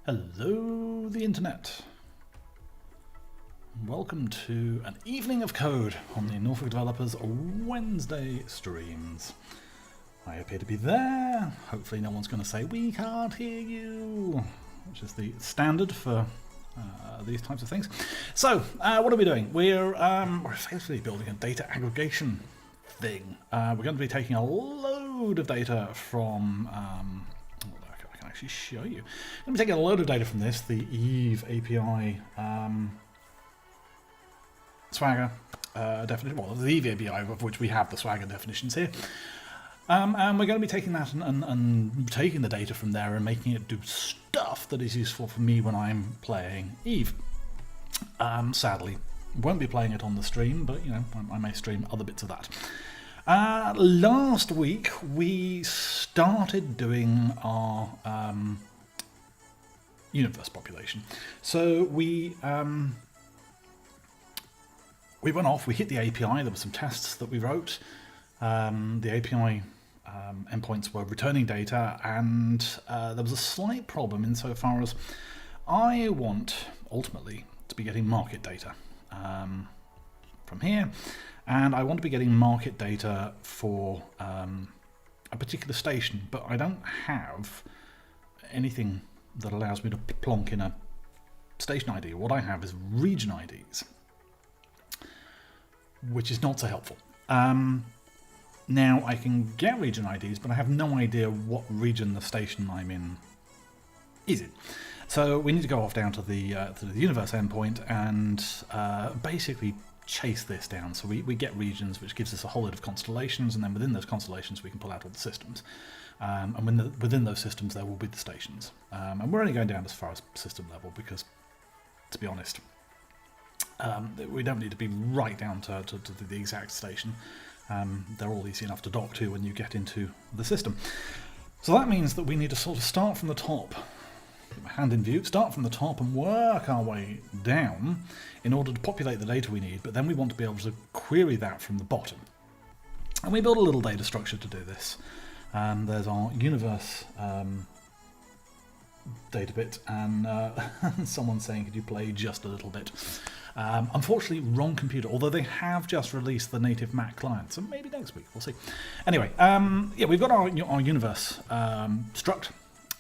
Hello, the internet. Welcome to an evening of code on the Norfolk Developers Wednesday streams. I appear to be there. Hopefully no one's going to say, we can't hear you, which is the standard for these types of things. So, what are we doing? We're effectively building a data aggregation thing. We're going to be taking a load of data from... I can actually show you. I'm going to be taking a load of data from this, the Eve API Swagger definition, well, the Eve API of which we have the Swagger definitions here. And we're going to be taking that and taking the data from there and making it do stuff that is useful for me when I'm playing Eve. Sadly, won't be playing it on the stream, but you know, I may stream other bits of that. Last week we started doing our universe population. So we went off, we hit the API, there were some tests that we wrote. The API endpoints were returning data, and there was a slight problem insofar as I want, ultimately, to be getting market data from here, and I want to be getting market data for a particular station, but I don't have anything that allows me to plonk in a station ID. What I have is region IDs, which is not so helpful. Now I can get region IDs, but I have no idea what region the station I'm in is in. So we need to go off down to the universe endpoint and basically chase this down. So we get regions, which gives us a whole lot of constellations, and then within those constellations we can pull out all the systems. And within those systems there will be the stations. And we're only going down as far as system level because, to be honest, we don't need to be right down to the exact station. They're all easy enough to dock to when you get into the system. So that means that we need to sort of start from the top, hand in view, start from the top and work our way down in order to populate the data we need, but then we want to be able to query that from the bottom. And we built a little data structure to do this. There's our universe data bit, and someone's saying, could you play just a little bit? Unfortunately, wrong computer, although they have just released the native Mac client, so maybe next week, we'll see. Anyway, yeah, we've got our universe struct.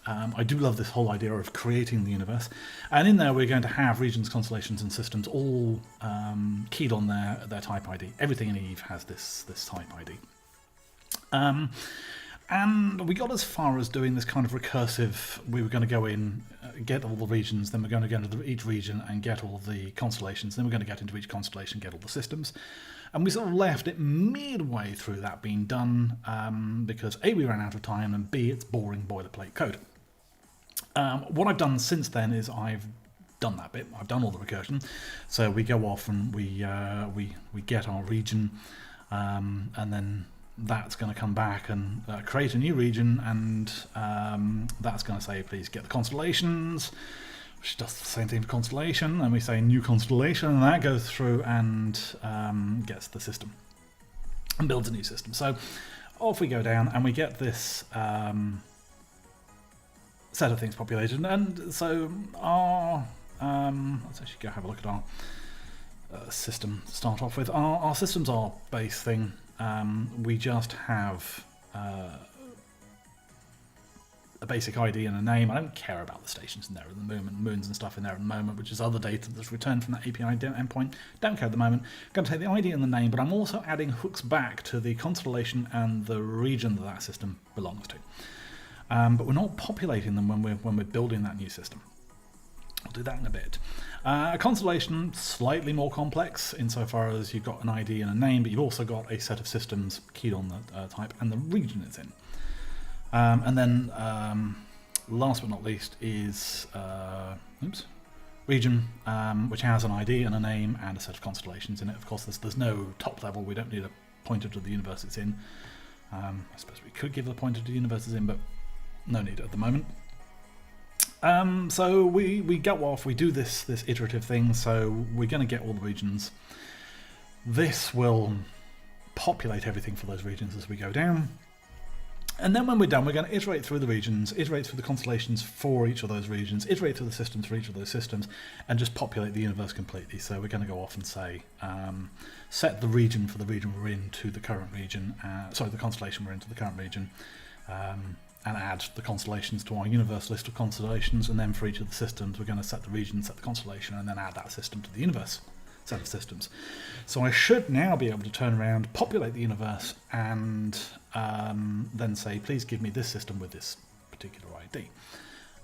I do love this whole idea of creating the universe, and in there we're going to have regions, constellations and systems all keyed on their type ID. Everything in Eve has this type ID. And we got as far as doing this kind of recursive, we were going to go in, get all the regions, then we're going to go into each region and get all the constellations, then we're going to get into each constellation, get all the systems. And we sort of left it midway through that being done, because A, we ran out of time, and B, it's boring boilerplate code. What I've done since then is I've done that bit, I've done all the recursion. So we go off and we get our region, and then that's going to come back and create a new region, and that's going to say, please get the constellations, which does the same thing for constellation, and we say new constellation, and that goes through and gets the system and builds a new system. So off we go down and we get this set of things populated, and so our let's actually go have a look at our system to start off with. Our system's our base thing. We just have a basic ID and a name. I don't care about the stations in there at the moment, moons and stuff in there at the moment, which is other data that's returned from that API endpoint. Don't care at the moment. I'm going to take the ID and the name, but I'm also adding hooks back to the constellation and the region that that system belongs to. But we're not populating them when we're building that new system. I'll do that in a bit. A constellation, slightly more complex insofar as you've got an ID and a name, but you've also got a set of systems keyed on the type and the region it's in. And then, last but not least, is region, which has an ID and a name and a set of constellations in it. Of course, there's no top level. We don't need a pointer to the universe it's in. I suppose we could give a pointer to the universe it's in, but no need at the moment. So we go off, we do this iterative thing, so we're going to get all the regions. This will populate everything for those regions as we go down. And then when we're done, we're going to iterate through the regions, iterate through the constellations for each of those regions, iterate through the systems for each of those systems, and just populate the universe completely. So we're going to go off and say, set the region for the region we're in to the current region, the constellation we're in to the current region, and add the constellations to our universe list of constellations. And then for each of the systems, we're going to set the region, set the constellation, and then add that system to the universe set of systems. So I should now be able to turn around, populate the universe, and then say, please give me this system with this particular ID.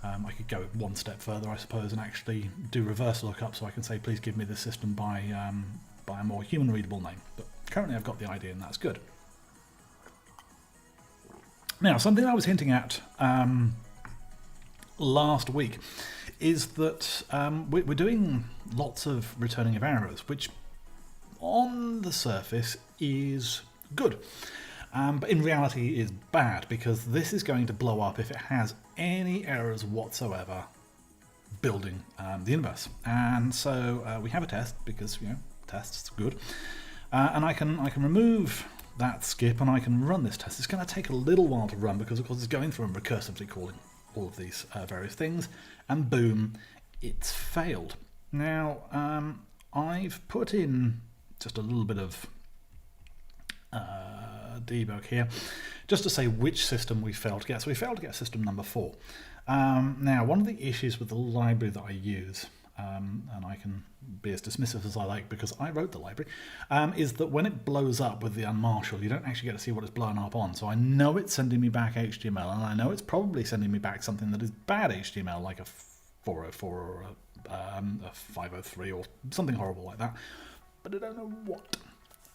I could go one step further, I suppose, and actually do reverse lookup, so I can say, please give me this system by a more human readable name. But currently I've got the ID, and that's good. Now, something I was hinting at last week is that we're doing lots of returning of errors, which on the surface is good, but in reality is bad, because this is going to blow up if it has any errors whatsoever building the universe. And so we have a test, because tests are good, and I can remove that skip and I can run this test. It's going to take a little while to run, because of course it's going through and recursively calling all of these various things, and boom, it's failed. Now, I've put in just a little bit of debug here, just to say which system we failed to get. So we failed to get system number 4. Now, one of the issues with the library that I use, and I can be as dismissive as I like because I wrote the library, is that when it blows up with the unmarshal, you don't actually get to see what it's blown up on. So I know it's sending me back HTML, and I know it's probably sending me back something that is bad HTML, like a 404 or a 503 or something horrible like that, but I don't know what.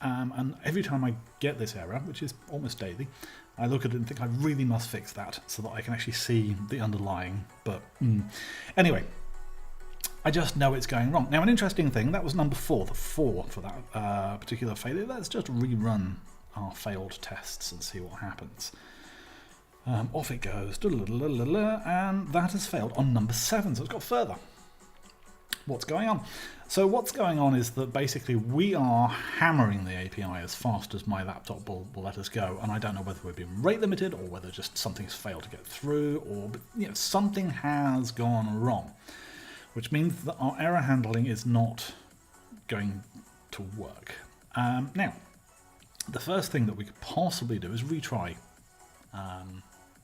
And every time I get this error, which is almost daily, I look at it and think I really must fix that so that I can actually see the underlying. But anyway, I just know it's going wrong. Now, an interesting thing, that was number 4, the 4 for that particular failure. Let's just rerun our failed tests and see what happens. Off it goes, and that has failed on number 7, so it's got further. What's going on? So what's going on is that basically we are hammering the API as fast as my laptop will let us go, and I don't know whether we're being rate limited or whether just something's failed to get through, or something has gone wrong, which means that our error handling is not going to work. Now, the first thing that we could possibly do is retry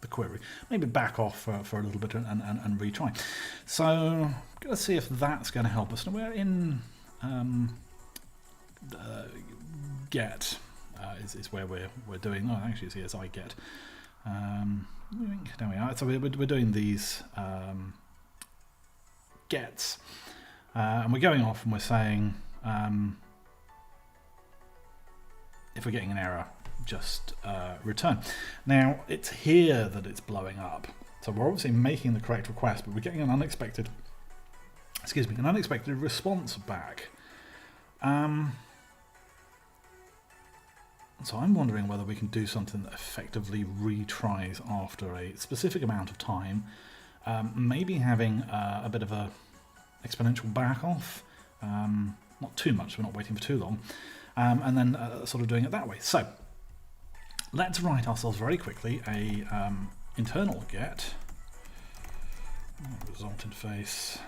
the query. Maybe back off for a little bit and retry. So I'm going to see if that's going to help us. Now we're in get is where we're doing. Oh, actually, it's I get. There we are. So we're doing these gets, and we're going off and we're saying if we're getting an error, just return. Now it's here that it's blowing up, so we're obviously making the correct request, but we're getting an unexpected response back. So I'm wondering whether we can do something that effectively retries after a specific amount of time, maybe having a bit of a exponential back off, not too much, we're not waiting for too long, and then sort of doing it that way. So let's write ourselves very quickly a internal get result interface.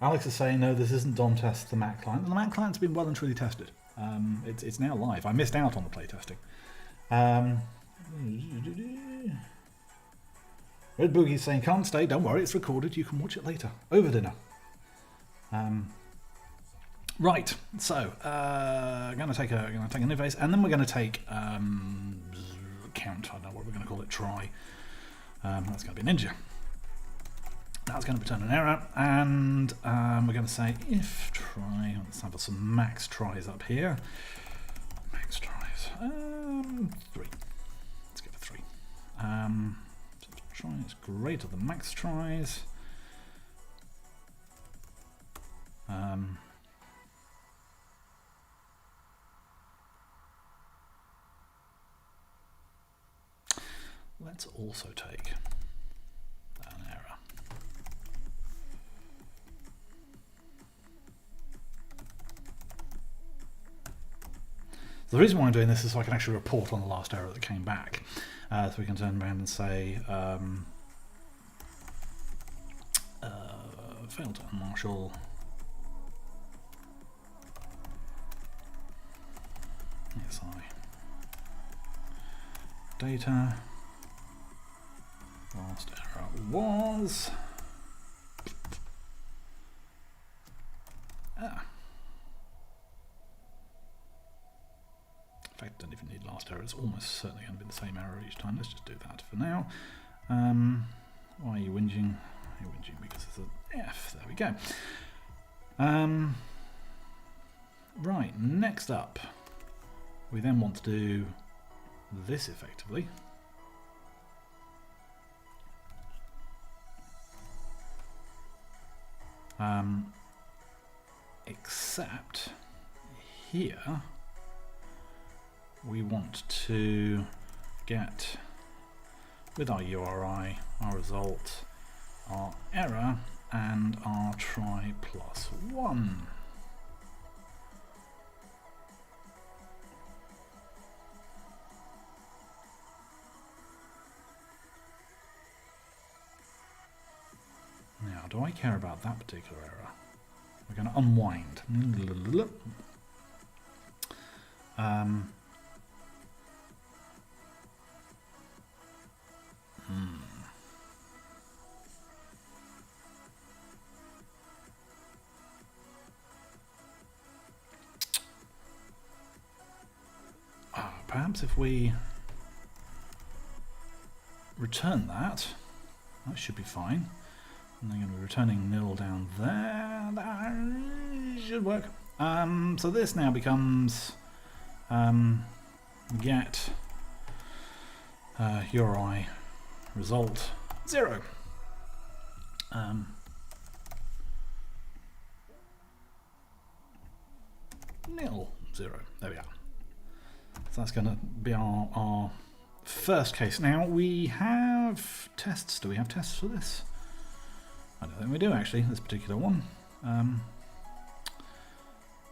Alex is saying no, this isn't DOM test, the Mac client. And the Mac client's been well and truly tested. It's now live. I missed out on the playtesting. Red Boogie's saying can't stay. Don't worry, it's recorded. You can watch it later over dinner. Right, so I'm going to take an interface, and then we're going to take count. I don't know what we're going to call it. Try. That's going to be Ninja. That's going to return an error, and we're going to say if try. Let's have some max tries up here. Max tries. 3. Let's go for 3. So try is greater than max tries. Let's also take an error. The reason why I'm doing this is so I can actually report on the last error that came back. So we can turn around and say, failed to unmarshal ESI data. Last error was in fact, don't even need last error. It's almost certainly going to be the same error each time. Let's just do that for now. Why are you whinging? You're whinging because it's an F. There we go. Right, next up, we then want to do this effectively. Except here we want to get, with our URI, our result, our error, and our try plus 1. Now, do I care about that particular error? We're going to unwind. Perhaps if we return that, that should be fine. And they're going to be returning nil down there. That should work. So this now becomes get URI result 0. Nil 0. There we are. So that's going to be our first case. Now we have tests. Do we have tests for this? I don't think we do actually, this particular one.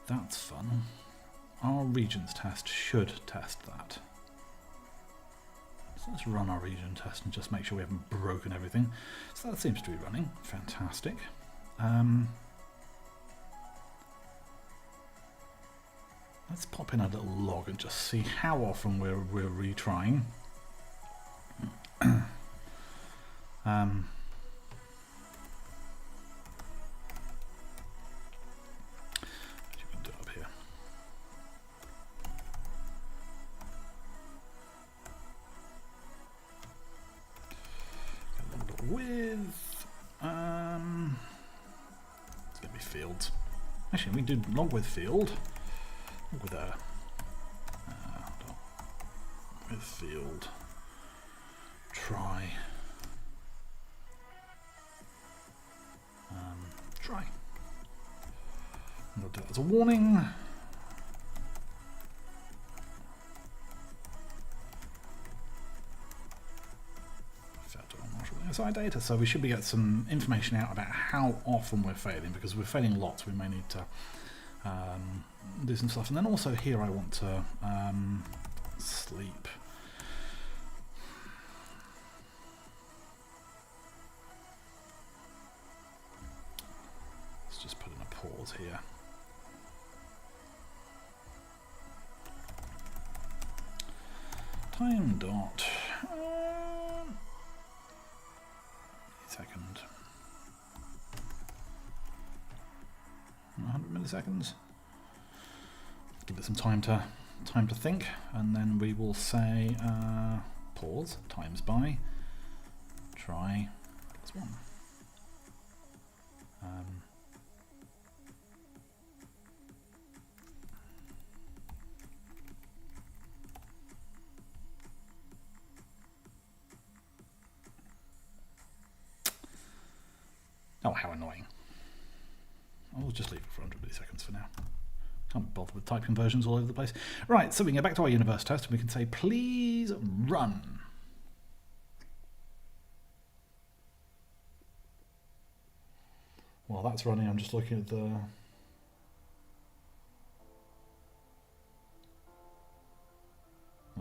That's fun. Our regions test should test that. So let's run our region test and just make sure we haven't broken everything. So that seems to be running. Fantastic. Let's pop in a little log and just see how often we're retrying. With it's going to be fields. Actually, we do log with field. Log with with field. Try. Try. And we'll do it as a warning. SI data, so we should be getting some information out about how often we're failing, because we're failing lots. We may need to do some stuff. And then also here I want to sleep. Let's just put in a pause here. Time dot. Second. 100 milliseconds. Give it some time to think, and then we will say pause times by try plus 1. Oh, how annoying. I'll just leave it for 100 milliseconds for now. Can't bother with type conversions all over the place. Right, so we can go back to our universe test and we can say, please run. While that's running, I'm just looking at the...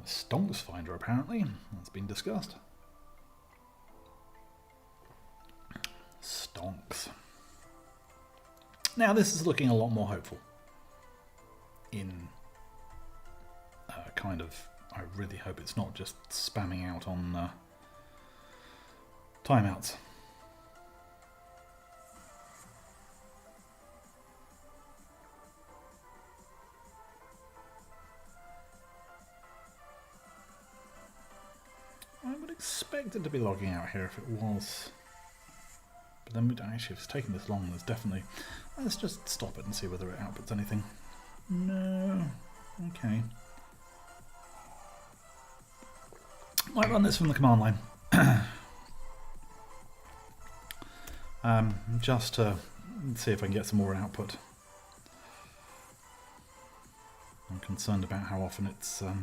Stonks finder, apparently. That's been discussed. Stonks. Now, this is looking a lot more hopeful. In kind of, I really hope it's not just spamming out on timeouts. I would expect it to be logging out here if it was. But then actually, if it's taking this long, there's definitely... Let's just stop it and see whether it outputs anything. No. Okay. Might run this from the command line. Just to see if I can get some more output. I'm concerned about how often it's... or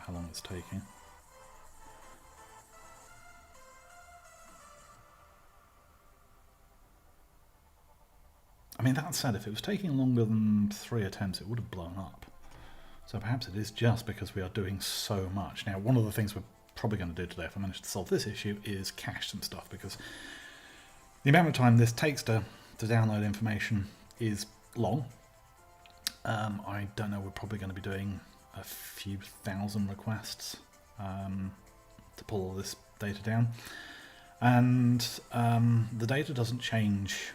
how long it's taking. I mean, that said, if it was taking longer than 3 attempts, it would have blown up. So perhaps it is just because we are doing so much. Now, one of the things we're probably going to do today, if I manage to solve this issue, is cache some stuff, because the amount of time this takes to download information is long. I don't know, we're probably going to be doing a few thousand requests to pull all this data down. And the data doesn't change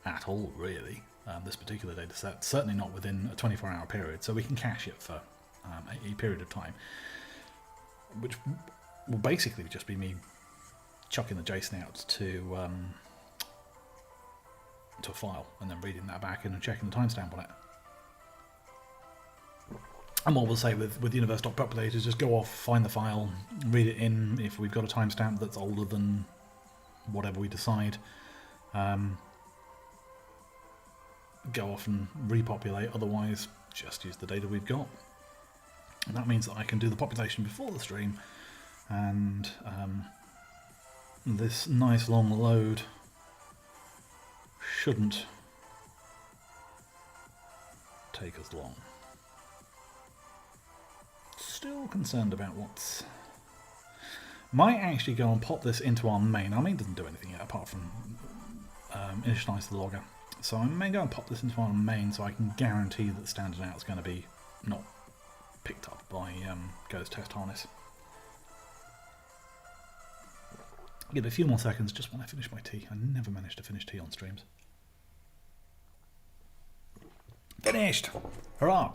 at all, really, this particular data set, certainly not within a 24-hour period, so we can cache it for a period of time, which will basically just be me chucking the JSON out to a file and then reading that back in and checking the timestamp on it. And what we'll say with universe.populate is just go off, find the file, read it in. If we've got a timestamp that's older than whatever we decide, go off and repopulate, otherwise just use the data we've got. And that means that I can do the population before the stream, and this nice long load shouldn't take as long. Still concerned about what's... Might actually go and pop this into our main. Our main doesn't do anything yet apart from initialize the logger. So I may go and pop this into our main so I can guarantee that standard out is going to be not picked up by Go's test harness. Give it a few more seconds just when I finish my tea. I never manage to finish tea on streams. Finished! Hurrah!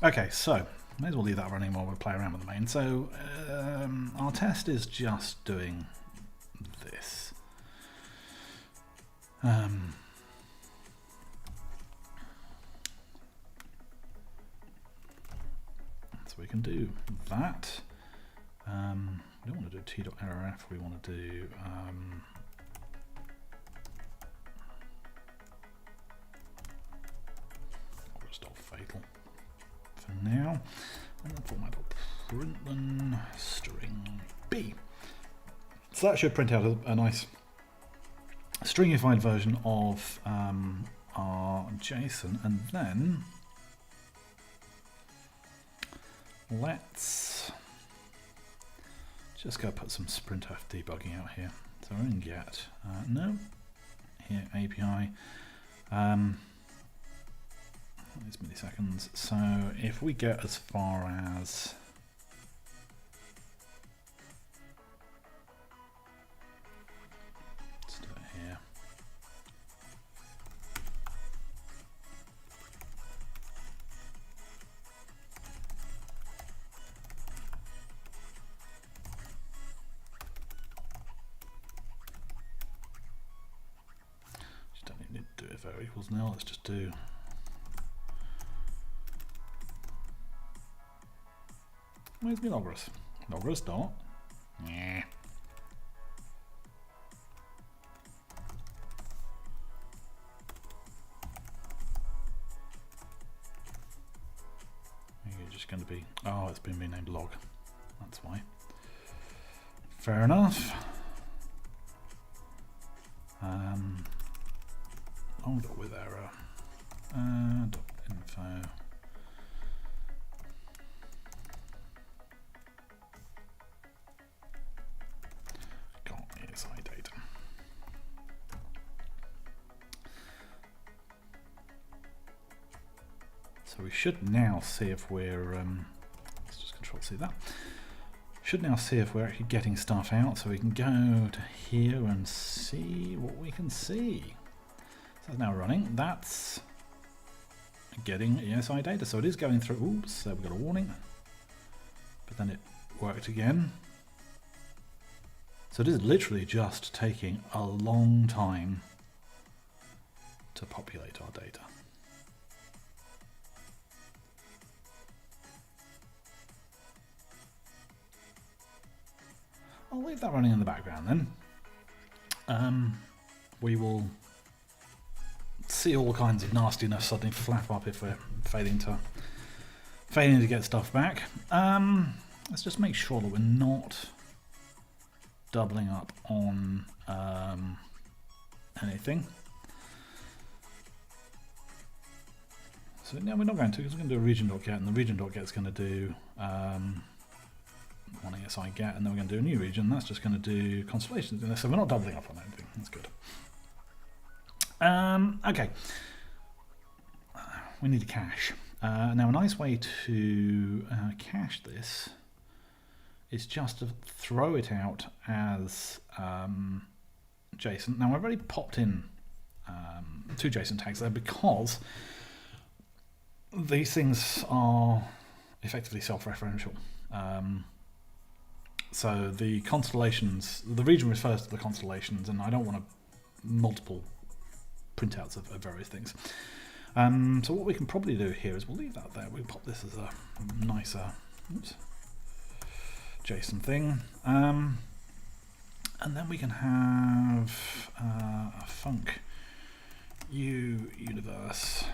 Okay, so may as well leave that running while we play around with the main. So our test is just doing this. So we can do that. We don't want to do t.rf, we want to do fatal for now, and then format println string b. So that should print out a nice stringified version of our JSON, and then let's just go put some sprintf debugging out here. So we're in get, no, here API, these milliseconds. So if we get as far as equals nil, let's just do where's my logos? Logos dot. Yeah. You're just going to be, oh, it's been renamed log. That's why. Fair enough. Long dot with error. .info. Got ESI data. So we should now see if we're, let's just Control C that. Should now see if we're actually getting stuff out, so we can go to here and see what we can see. So it's now running. That's getting ESI data, so it is going through. Oops, so we've got a warning, but then it worked again. So it is literally just taking a long time to populate our data. I'll leave that running in the background then. We will see all kinds of nastiness suddenly flap up if we're failing to get stuff back. Let's just make sure that we're not doubling up on anything. So no, we're not going to, because we're going to do a region.get, and the region.get is going to do one ESI get, and then we're going to do a new region. That's just going to do constellations. So we're not doubling up on anything. That's good. Okay. We need a cache. Now, a nice way to cache this is just to throw it out as JSON. Now, I've already popped in two JSON tags there because these things are effectively self-referential. So the constellations, the region refers to the constellations, and I don't want multiple printouts of various things. So what we can probably do here is we'll leave that there. We'll pop this as a nicer JSON thing. And then we can have a func universe.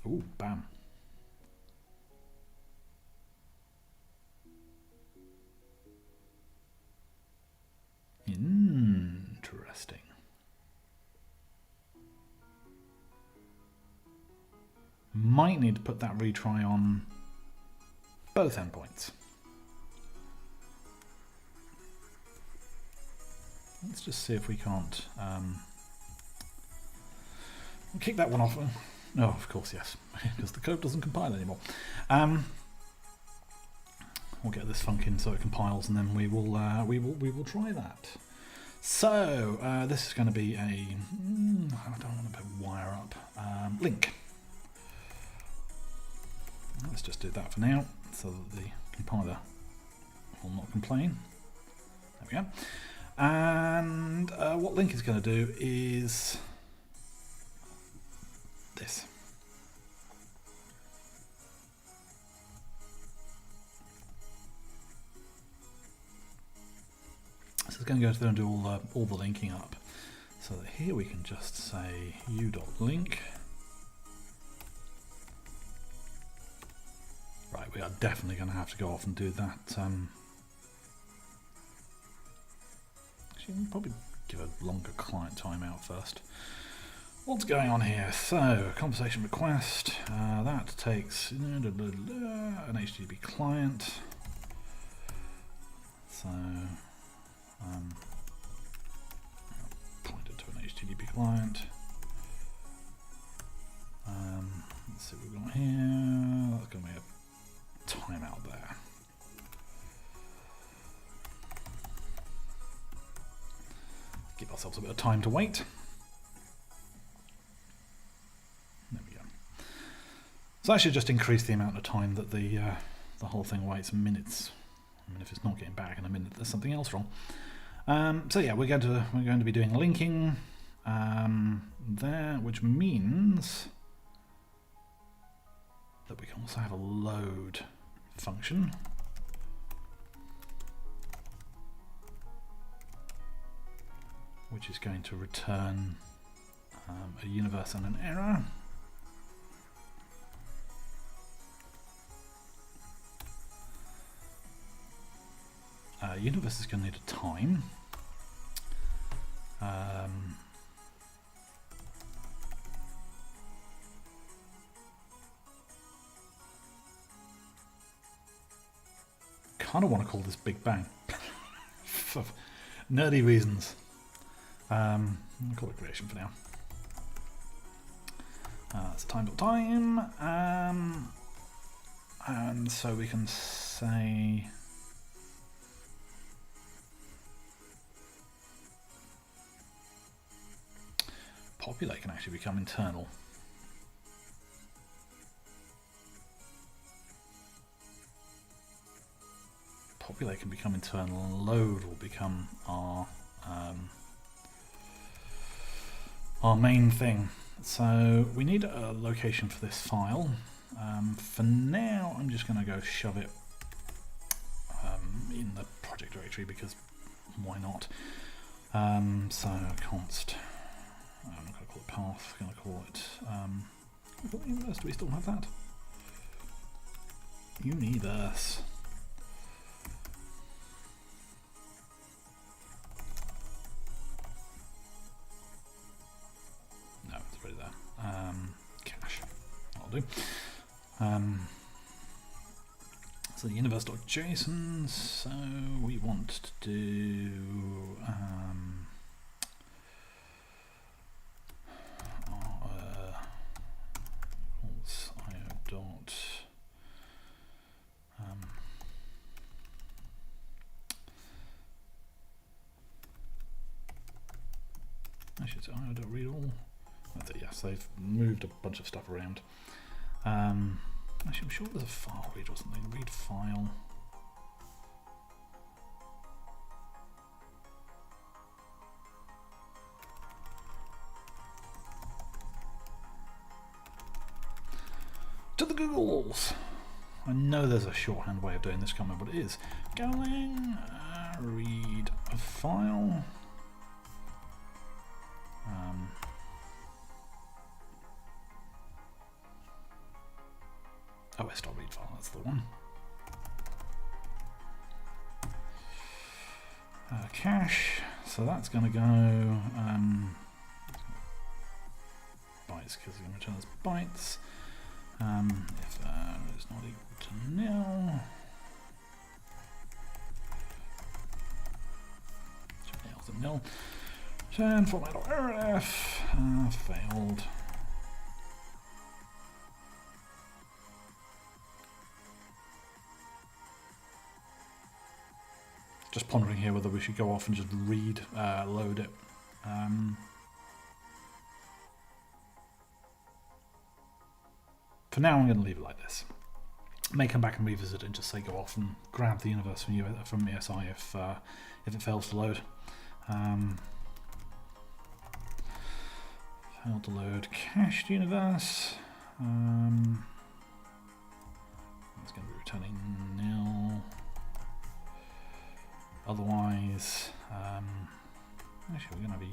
Ooh, bam. Interesting. Might need to put that retry on both endpoints. Let's just see if we can't we'll kick that one off. No, of course, yes, because the code doesn't compile anymore. We'll get this func in so it compiles, and then we will try that. So this is going to be a I don't want to put wire up link. Let's just do that for now, so that the compiler will not complain. There we go. And what link is going to do is this. So it's going to go through and do all the linking up. So that here we can just say u.link. Right, we are definitely going to have to go off and do that. Actually, we'll probably give a longer client timeout first. What's going on here? So, conversation request. That takes an HTTP client. So, point it to an HTTP client. Let's see what we've got here. That's going to be a timeout there. Give ourselves a bit of time to wait. There we go. So that should just increase the amount of time that the whole thing waits, minutes. I mean, if it's not getting back in a minute, there's something else wrong. So yeah, we're going to be doing linking there, which means that we can also have a load function. Which is going to return a universe and an error. Universe is going to need a time. kind of want to call this Big Bang. For nerdy reasons. I'll call it creation for now. That's time.time. And so we can say... populate can actually become internal. Populate can become internal, and load will become our main thing. So we need a location for this file. For now, I'm just going to go shove it in the project directory because why not? So const. I'm not going to call it path. I'm going to call it universe. Do we still have that? Universe. No, it's already there. Cache. I'll do. So universe.json. So we want to do. I don't read all. That's it, yes, they've moved a bunch of stuff around. Actually, I'm sure there's a file read or something. Read file. To the Googles! I know there's a shorthand way of doing this, can't remember what it is. Going, read a file. OS.read file, that's the one. Cache, so that's going to go bytes because it's going to return as bytes. If is not equal to nil, nil's a nil. Turn format.rf failed. Just pondering here whether we should go off and just read load it. For now, I'm going to leave it like this. May come back and revisit it and just say go off and grab the universe from ESI if it fails to load. Failed to load cached universe. It's going to be returning nil. Otherwise, actually we're going to be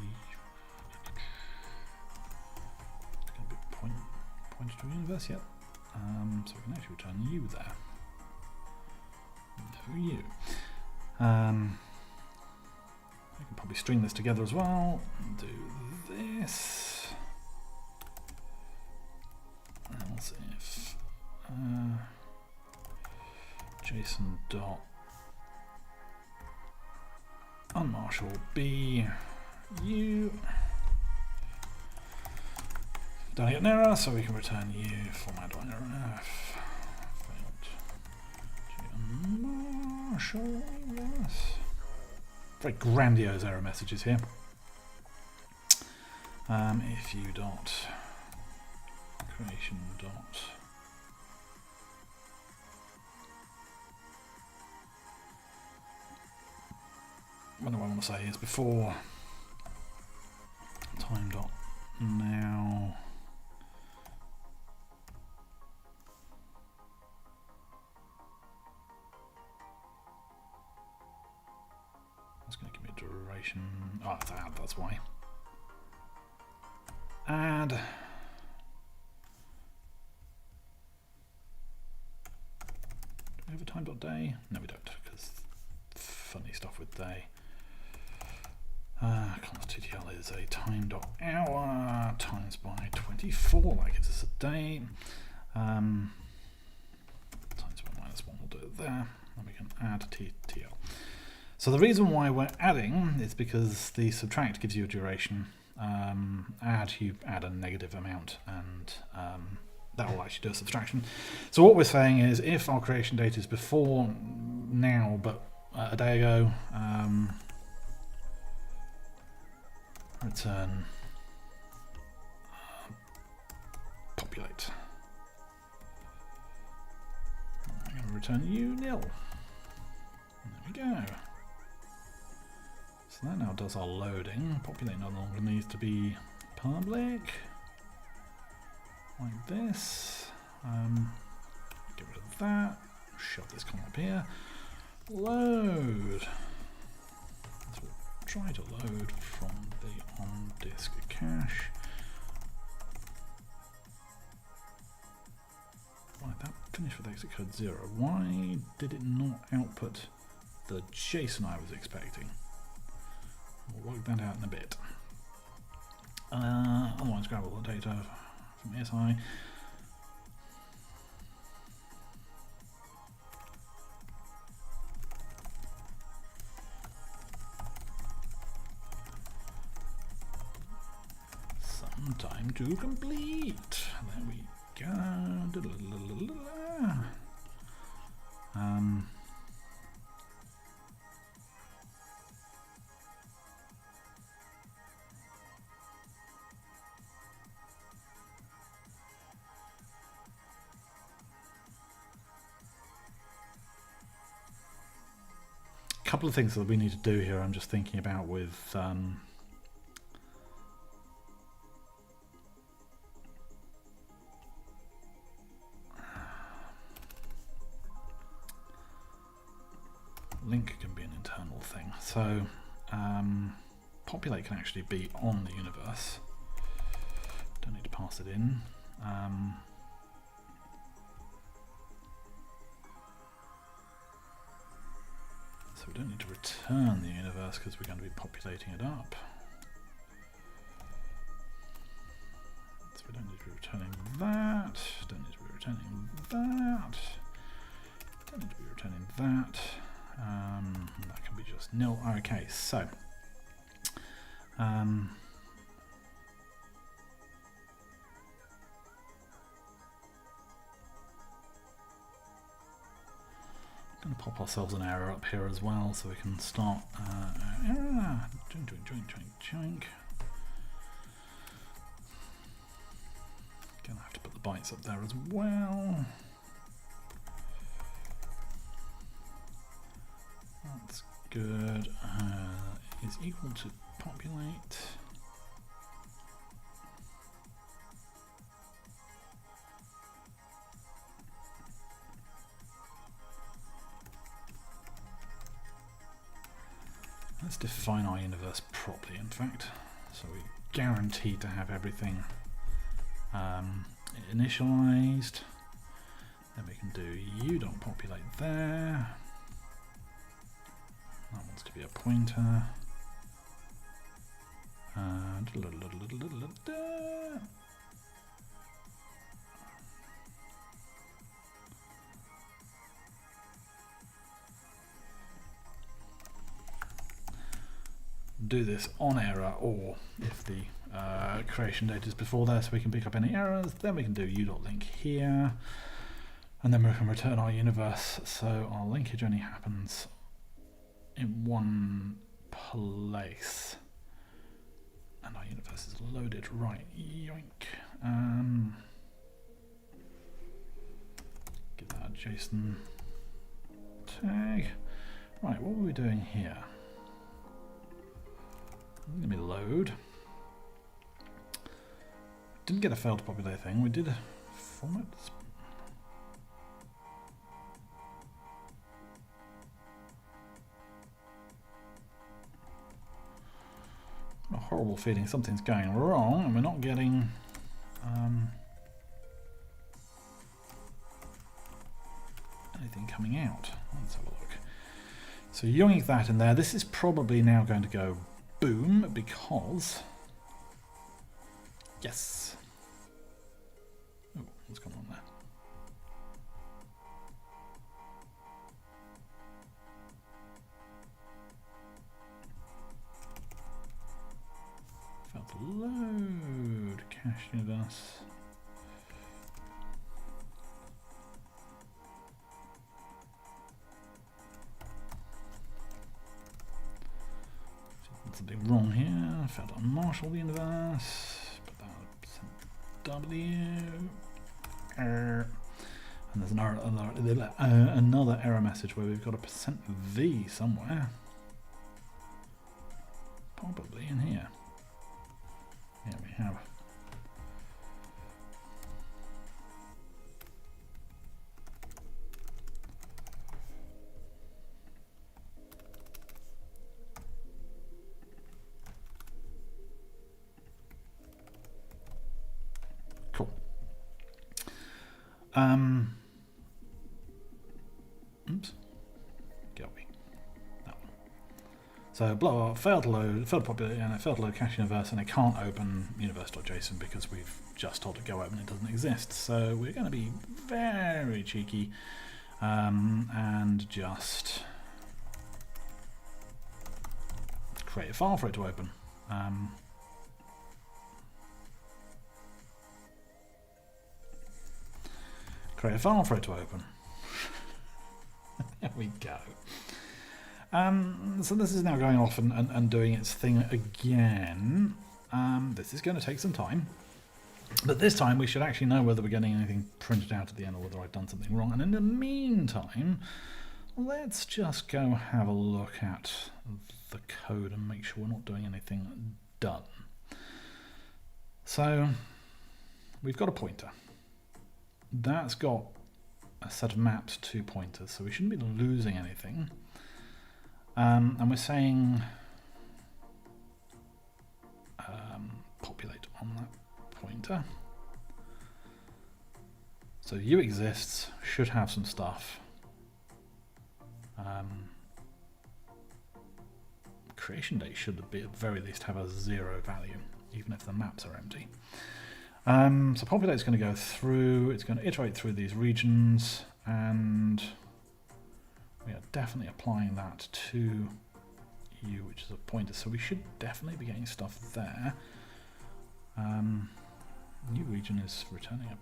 pointed to a universe yet. So we can actually return you there. No you. I can probably string this together as well. Do this. Else if JSON dot unmarshal b u. Don't get an error, so we can return u format.rf. Failed. Unmarshal, yes. Very grandiose error messages here. If u dot creation dot what do I want to say is before time dot now that's going to give me a duration. Oh, it's add, that's why. Add. Do we have a time dot day? No, we don't, because funny stuff with day. Const TTL is a time dot hour times by 24, that gives us a day. Times by -1, we'll do it there. and we can add TTL. So the reason why we're adding is because the subtract gives you a duration. You add a negative amount, and that will actually do a subtraction. So what we're saying is, if our creation date is before now but a day ago, return populate. I'm going to return u-nil. There we go. So that now does our loading. Populate no longer needs to be public. Like this. Get rid of that. Shove this column up here. Load. So we'll try to load from the on-disk cache. Right, that finished with exit code 0. Why did it not output the JSON I was expecting? We'll work that out in a bit. Otherwise, grab all the data from SI. Some time to complete. There we go. Couple of things that we need to do here. I'm just thinking about with link can be an internal thing. So populate can actually be on the universe. Don't need to pass it in. So we don't need to return the universe because we're going to be populating it up. So we don't need to be returning that. Don't need to be returning that. Don't need to be returning that. That can be just nil. Okay, so going to pop ourselves an error up here as well, so we can start error. Joink. Gonna have to put the bytes up there as well. That's good. Is equal to populate. Let's define our universe properly, in fact. So we guarantee to have everything initialized. Then we can do u.populate there. That wants to be a pointer. Do this on error, or if the creation date is before there, so we can pick up any errors. Then we can do u.link here, and then we can return our universe. So our linkage only happens in one place, and our universe is loaded right. Yoink. Give that a JSON tag. Right, what were we doing here? Let me load. Didn't get a failed to populate thing. We did format. A horrible feeling something's going wrong and we're not getting anything coming out. Let's have a look. So yoink that in there. This is probably now going to go boom, because yes. Oh, what's going on there? load cache universe. Something wrong here. Failed to unmarshal the universe. Put that W. And there's another error message where we've got a %v somewhere. Probably in here. Here we have. Cool. Oops. Get away. That one. So blow up, failed to load, failed to populate, and it failed to load cache universe, and it can't open universe.json because we've just told it go open, it doesn't exist. So we're going to be very cheeky and just create a file for it to open. Create a file for it to open. There we go. So this is now going off and doing its thing again. This is going to take some time. But this time we should actually know whether we're getting anything printed out at the end or whether I've done something wrong. And in the meantime, let's just go have a look at the code and make sure we're not doing anything done. So we've got a pointer. That's got a set of maps to pointers, so we shouldn't be losing anything. And we're saying populate on that pointer. So U exists, should have some stuff. Creation date should be at the very least have a 0 value, even if the maps are empty. So populate is going to go through, it's going to iterate through these regions, and we are definitely applying that to U, which is a pointer, so we should definitely be getting stuff there. New region is returning a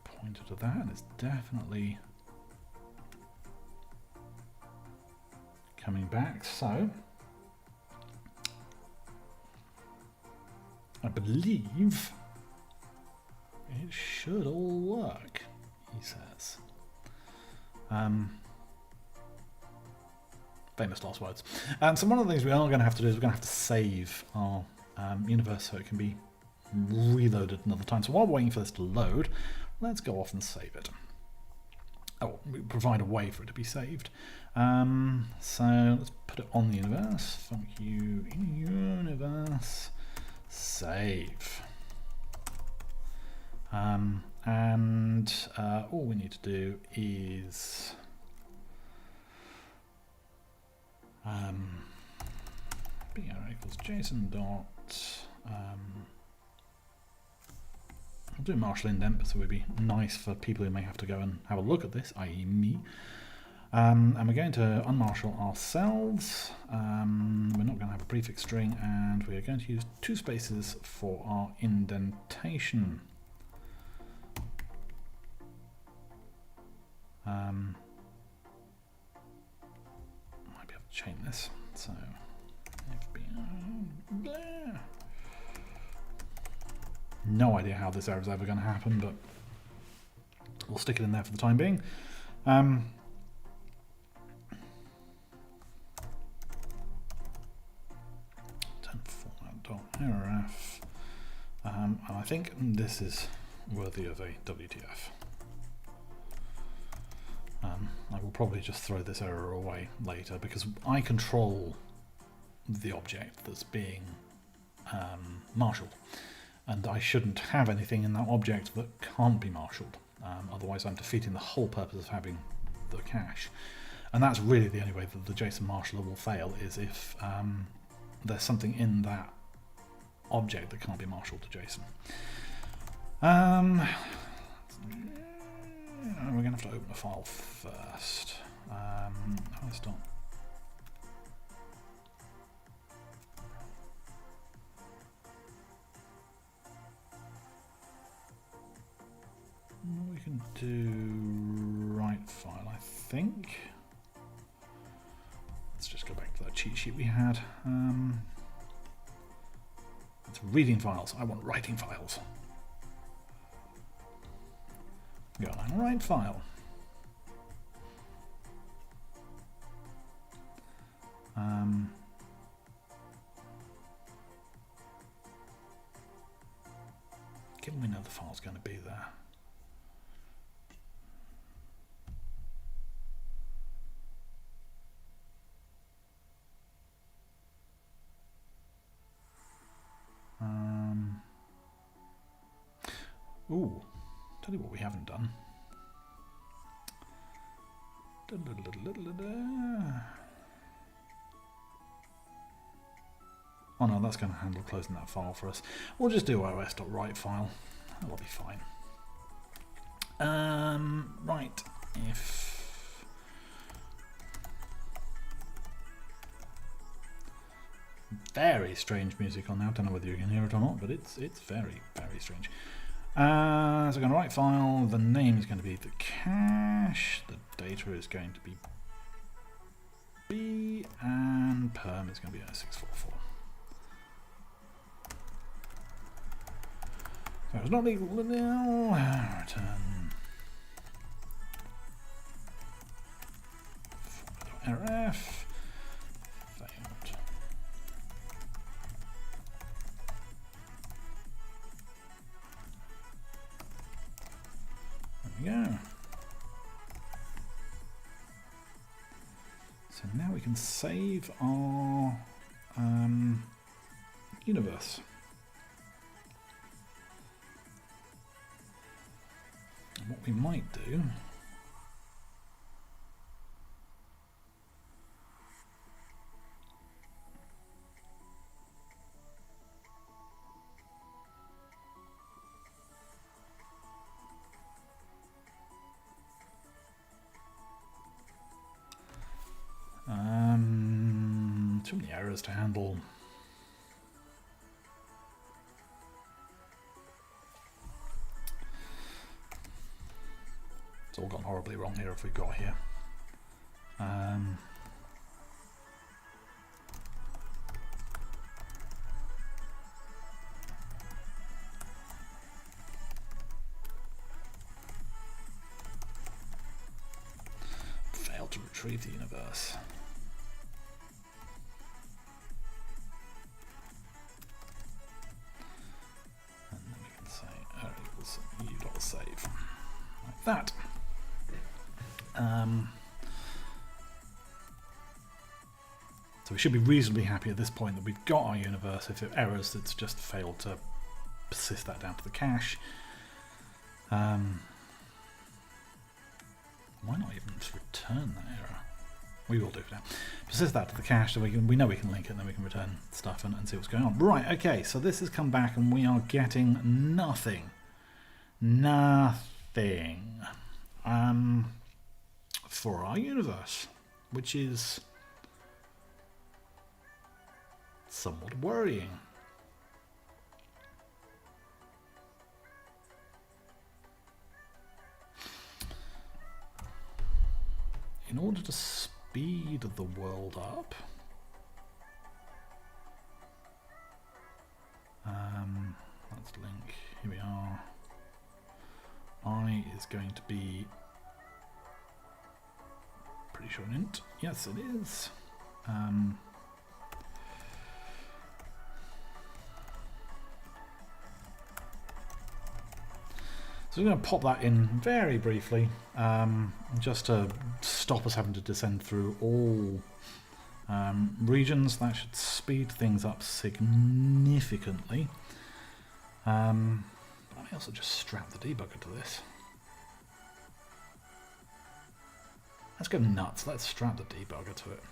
pointer to that, and it's definitely coming back, so I believe it should all work, he says. Famous last words. So one of the things we are going to have to do is we're going to have to save our universe so it can be reloaded another time. So while we're waiting for this to load, let's go off and save it. Oh, we provide a way for it to be saved. So let's put it on the universe. Thank you, universe. Save. And all we need to do is br equals JSON dot I'll do marshal indent, so it would be nice for people who may have to go and have a look at this, i.e. me. And we're going to unmarshal ourselves. We're not going to have a prefix string, and we're going to use 2 spaces for our indentation. Might be able to chain this. So no idea how this error is ever going to happen, but we'll stick it in there for the time being. Format.rf, and I think this is worthy of a WTF. I will probably just throw this error away later because I control the object that's being marshaled, and I shouldn't have anything in that object that can't be marshaled. Otherwise I'm defeating the whole purpose of having the cache, and that's really the only way that the JSON marshaller will fail, is if there's something in that object that can't be marshaled to JSON. We're going to have to open a file first. Let's not. we can do write file, I think. Let's just go back to that cheat sheet we had. It's reading files. I want writing files. Go on, write file. Given we know the file's going to be there. Ooh, tell you what we haven't done. Oh no, that's going to handle closing that file for us. We'll just do os.write file. That'll be fine. Right, if very strange music on now. Don't know whether you can hear it or not, but it's very, very strange. So I'm going to write file. The name is going to be the cache. The data is going to be B, and perm is going to be 0644. So it's not legal now. Return rf failed. There we go. So now we can save our universe. And what we might do too many errors to handle. It's all gone horribly wrong here if we got here. Failed to retrieve the universe. And then we can say error equals u.save. Like that. So we should be reasonably happy at this point that we've got our universe. If it errors, it's just failed to persist that down to the cache. Why not even just return that error? We will do for now. Persist that to the cache, so we know we can link it, and then we can return stuff and see what's going on. Right, okay, so this has come back and we are getting nothing. Nothing. For our universe, which is somewhat worrying. In order to speed the world up, let's link, here we are, I is going to be pretty sure an int. Yes, it is. So we're going to pop that in very briefly, just to stop us having to descend through all regions. That should speed things up significantly. I may also just strap the debugger to this. Let's go nuts. Let's strap the debugger to it.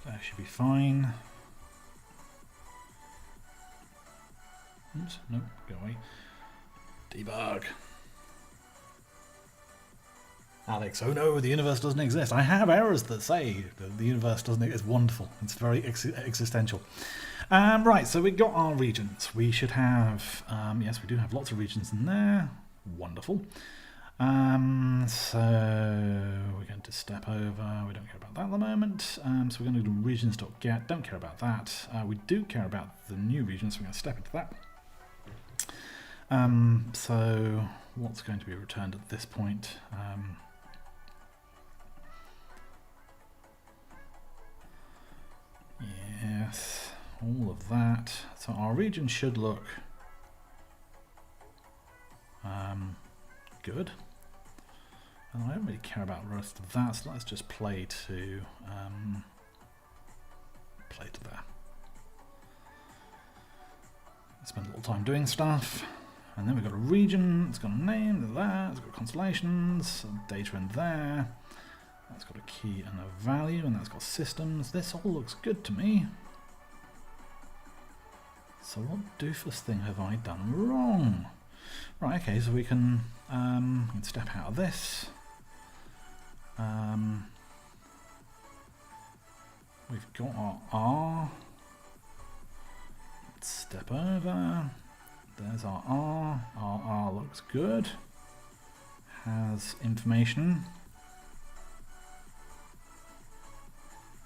That should be fine. Oops, no, go away. Debug. Alex, oh no, the universe doesn't exist. I have errors that say that the universe doesn't exist. It's wonderful. It's very existential. Right, so we got our regions. We should have, yes, we do have lots of regions in there. Wonderful. So we're going to step over. We don't care about that at the moment. So we're going to do regions.get. Don't care about that. We do care about the new regions, so we're going to step into that. So what's going to be returned at this point? Yes, all of that. So our region should look good. And I don't really care about the rest of that, so let's just play to there. Spend a little time doing stuff. And then we've got a region, it's got a name, that, it's got constellations, data in there. That's got a key and a value, and that's got systems. This all looks good to me. So what doofus thing have I done wrong? Right, okay, so we can step out of this. We've got our R. Let's step over. There's our R. Our R looks good. Has information.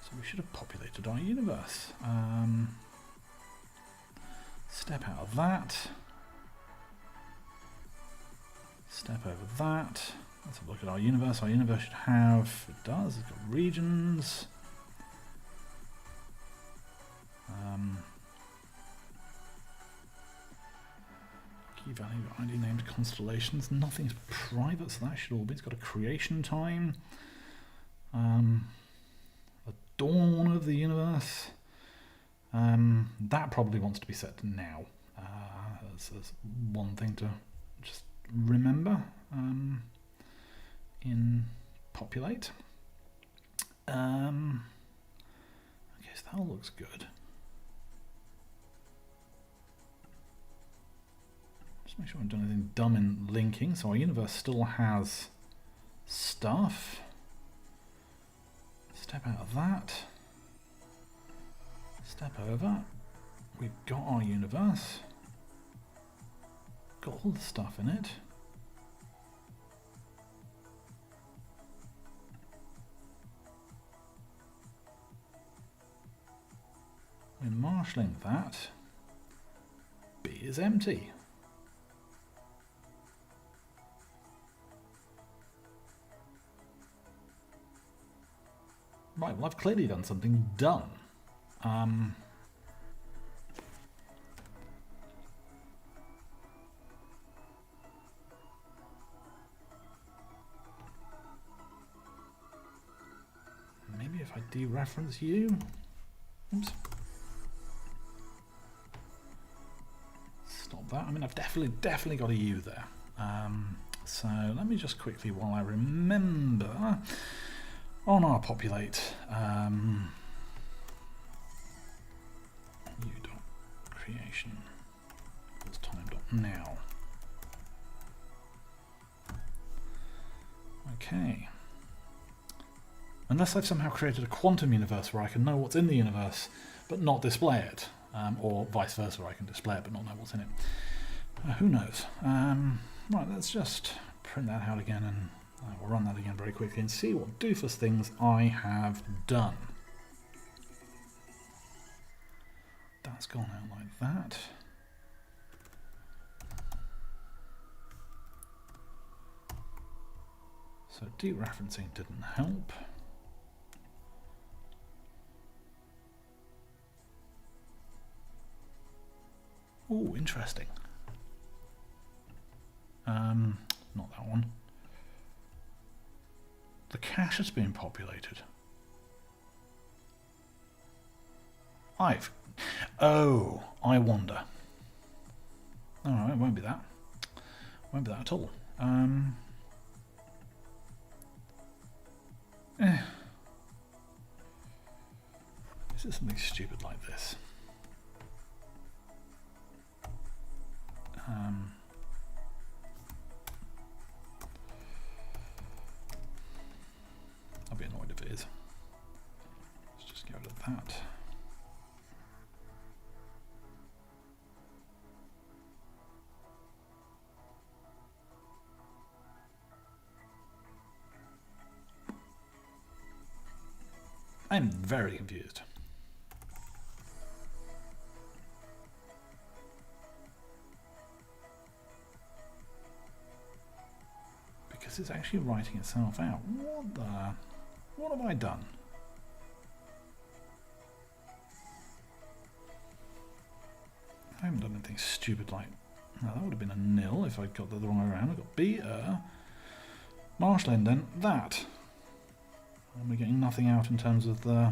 So we should have populated our universe. Step out of that. Step over that. Let's have a look at our universe. Our universe should have, it does, it's got regions. Key value, ID named constellations. Nothing's private, so that should all be. It's got a creation time. A dawn of the universe. That probably wants to be set to now. As one thing to just remember in populate. Okay, so that all looks good. Just make sure I haven't done anything dumb in linking. So our universe still has stuff. Step out of that. Step over. We've got our universe. Got all the stuff in it. We're marshalling that. B is empty. Right, well I've clearly done something dumb. Maybe if I dereference you. Oops. Stop that. I mean, I've definitely got a U there. So let me just quickly, while I remember, on our populate, u.creation equals time.now. Okay. Unless I've somehow created a quantum universe where I can know what's in the universe but not display it, or vice versa, where I can display it but not know what's in it. Who knows? Right, let's just print that out again and we'll run that again very quickly and see what doofus things I have done. That's gone out like that. So dereferencing didn't help. Oh, interesting. Not that one. The cache has been populated. Oh, I wonder. Alright, it won't be that. Won't be that at all. Is it something stupid like this? that. I'm very confused. Because it's actually writing itself out. What have I done? I haven't done anything stupid like... No, that would have been a nil if I'd got the wrong way around. I've got B, marshal indent, that. And we're getting nothing out in terms of the...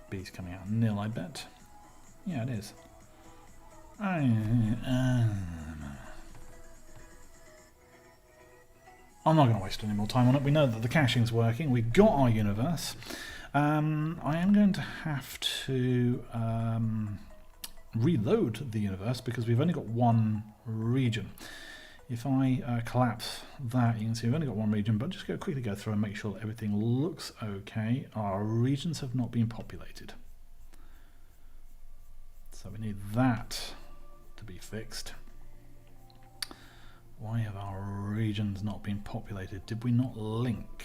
B's coming out nil, I bet. Yeah, it is. I'm not going to waste any more time on it. We know that the caching's working. We've got our universe. I am going to have to reload the universe because we've only got one region. If I collapse that, you can see we've only got one region, but just quickly go through and make sure that everything looks okay. Our regions have not been populated. So we need that to be fixed. Why have our regions not been populated? Did we not link?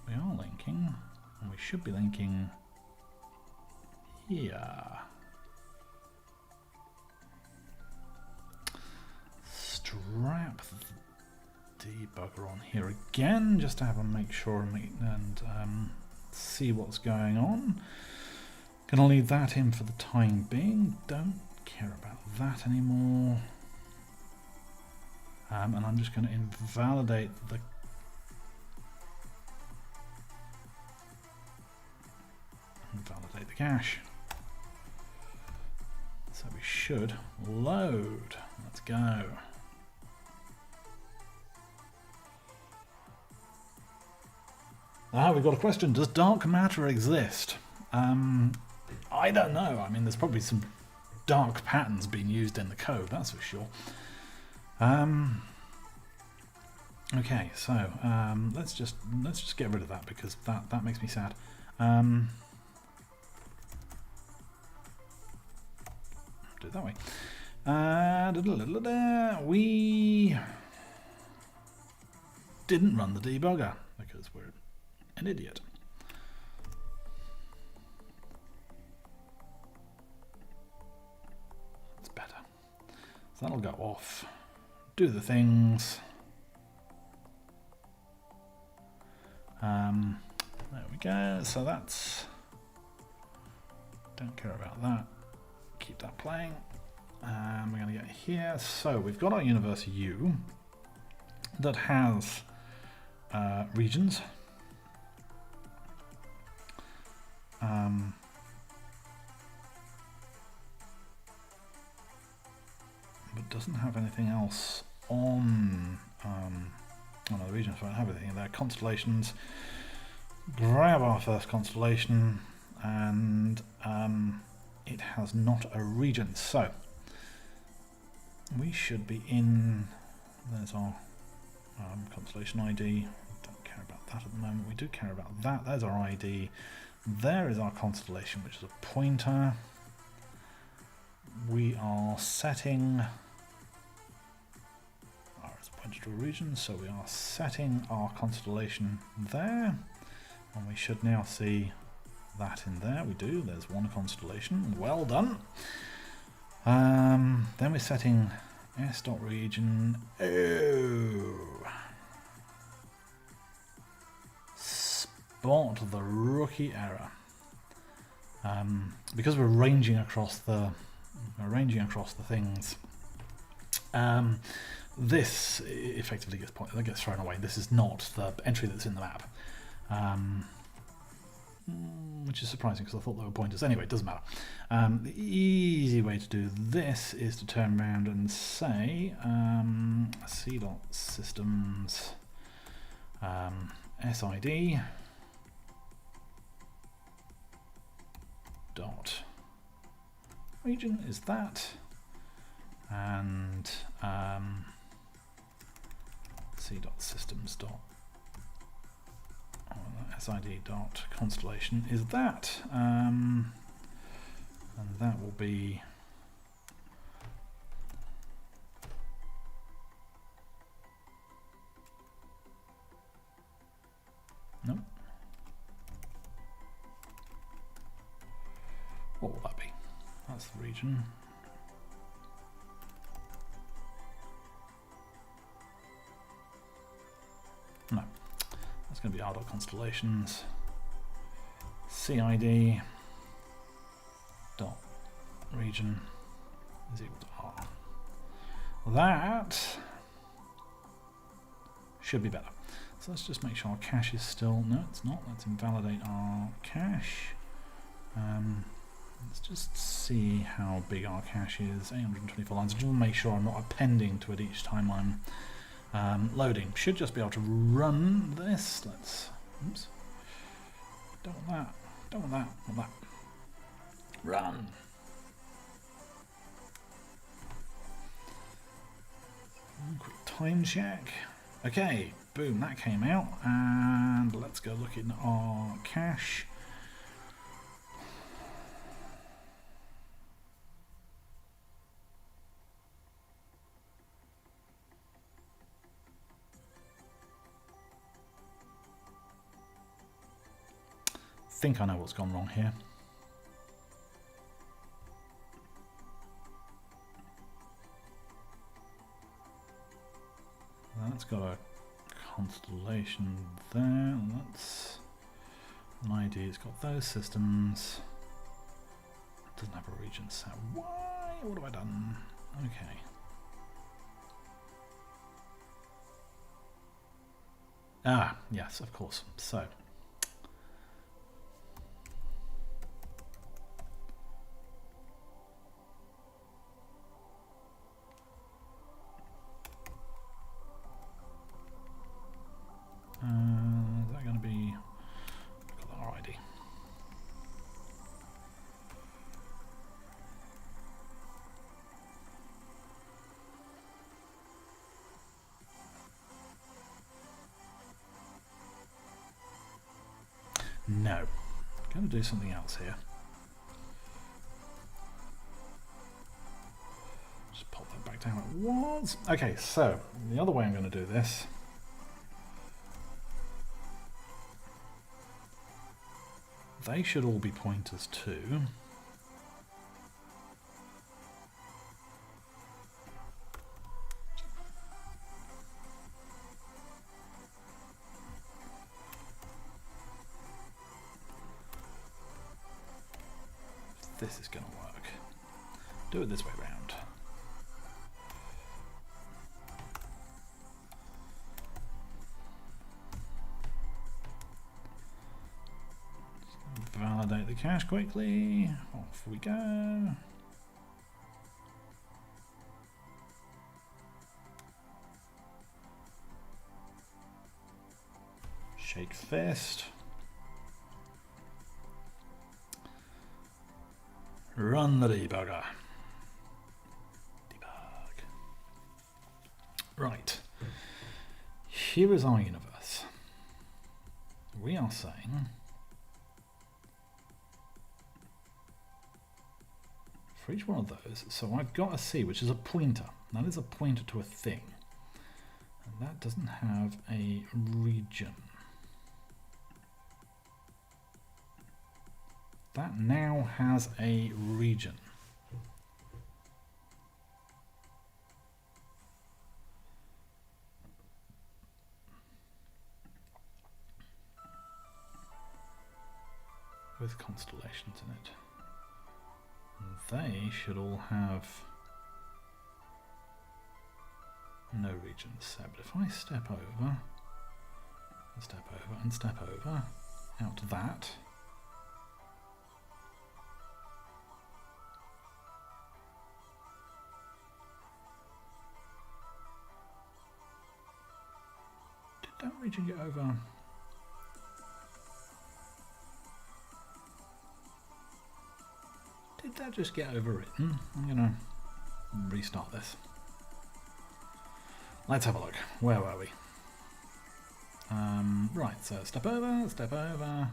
We are linking, and we should be linking here. Strap the debugger on here again, just to have a make sure and see what's going on. Gonna leave that in for the time being. Don't care about that anymore. And I'm just going to invalidate the cache. So we should load. Let's go. We've got a question. Does dark matter exist? I don't know. I mean, there's probably some dark patterns being used in the code, that's for sure. Okay, so let's just get rid of that because that makes me sad. Do it that way. We didn't run the debugger because we're an idiot. That's better. So that'll go off. Do the things. There we go. So that's... Don't care about that. Keep that playing. We're going to get here. So we've got our universe U that has regions. But doesn't have anything else on the regions won't have anything in there. Constellations. Grab our first constellation, and it has not a region. So we should be in. There's our constellation ID. Don't care about that at the moment. We do care about that. There's our ID. There is our constellation, which is a pointer. We are setting it's a pointer to a region, so we are setting our constellation there, and we should now see that in there. We do. There's one constellation. Well done. Then we're setting s.region. Oh, spot the rookie error. Because we're ranging across the things. This effectively gets thrown away. This is not the entry that's in the map, which is surprising because I thought they were pointers. Anyway, it doesn't matter. The easy way to do this is to turn around and say c.systems SID dot region is that, and c dot systems dot sid dot constellation is that, and that will be no. What will that be? That's the region. No, that's going to be r dot constellations. CID dot region is equal to r. That should be better. So let's just make sure our cache is still, no it's not, let's invalidate our cache. Let's just see how big our cache is, 824 lines. I just want to make sure I'm not appending to it each time I'm loading. Should just be able to run this. Let's, oops, don't want that, don't want that, want that. Run. Quick time check. Okay, boom, that came out, and let's go look in our cache. I think I know what's gone wrong here. That's got a constellation there. That's an ID. It's got those systems. It doesn't have a region set. Why? What have I done? Okay. Ah, yes, of course. So. Is that going to be RID? No. Going to do something else here. Just pop that back down where it was. Okay, so the other way I'm going to do this. They should all be pointers too. This is going to work. Do it this way round. Validate the cache quickly. Off we go. Shake fist. Run the debugger. Debug. Right. Here is our universe. We are saying for each one of those, so I've got a C, which is a pointer. That is a pointer to a thing. And that doesn't have a region. That now has a region. With constellations in it. They should all have no regions set, but if I step over, and step over, and step over, out to that, did that region get over? that just get overwritten? I'm going to restart this. Let's have a look. Where were we? Right, so step over, step over,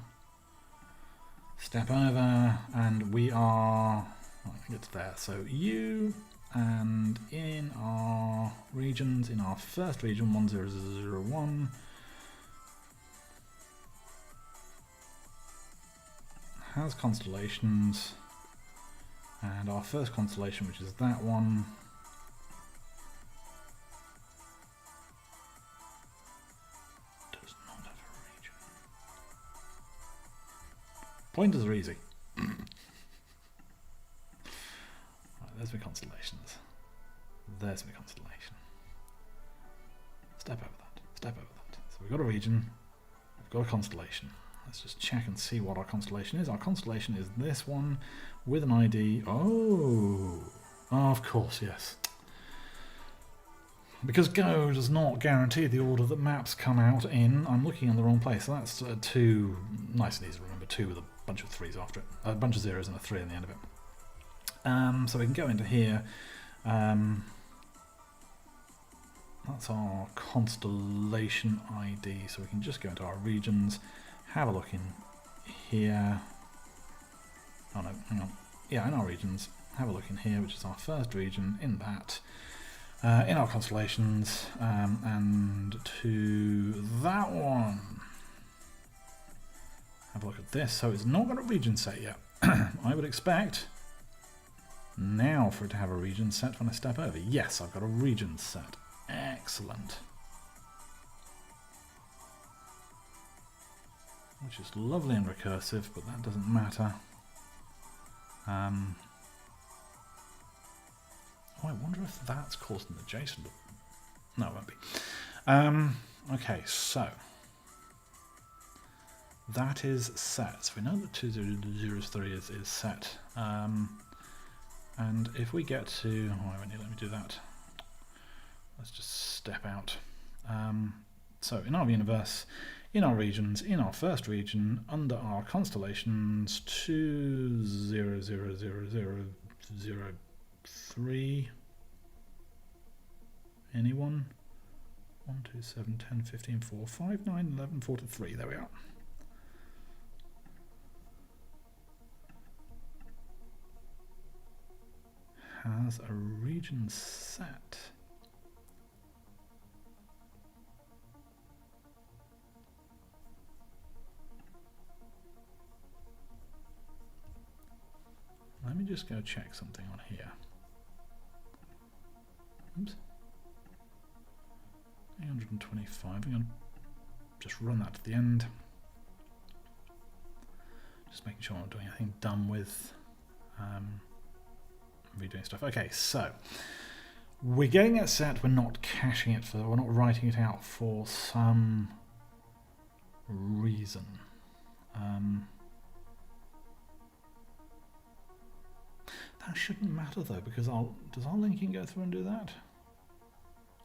step over, and we are... I think it's there. So you, and in our regions, in our first region, 10001, has constellations, and our first constellation, which is that one, does not have a region. Pointers are easy. Right, there's my constellations. There's my constellation. Step over that. Step over that. So we've got a region. We've got a constellation. Let's just check and see what our constellation is. Our constellation is this one with an ID. Oh, of course, yes. Because Go does not guarantee the order that maps come out in. I'm looking in the wrong place. So that's 2, nice and easy to remember, 2 with a bunch of 3s after it. A bunch of 0s and a 3 in the end of it. So we can go into here. That's our constellation ID. So we can just go into our regions. Have a look in here. Oh no, hang on. Yeah, in our regions. Have a look in here, which is our first region. In that, in our constellations, and to that one. Have a look at this. So it's not got a region set yet. I would expect now for it to have a region set when I step over. Yes, I've got a region set. Excellent. Which is lovely and recursive, but that doesn't matter. Oh, I wonder if that's caused an adjacent. No, it won't be. Okay, so that is set. So we know that 2003 is set. And if we get to, oh, let me do that. Let's just step out. So in our universe, in our regions, in our first region, under our constellations, 200003. Anyone? 1, 2, 7, 10, 15, 4, 5, 9, 11, 43. There we are. Has a region set. Let me just go check something on here. Oops. 825. I'm going to just run that to the end. Just making sure I'm not doing anything dumb with redoing stuff. Okay, so we're getting it set. We're not caching it for. We're not writing it out for some reason. That shouldn't matter though, because does our linking go through and do that?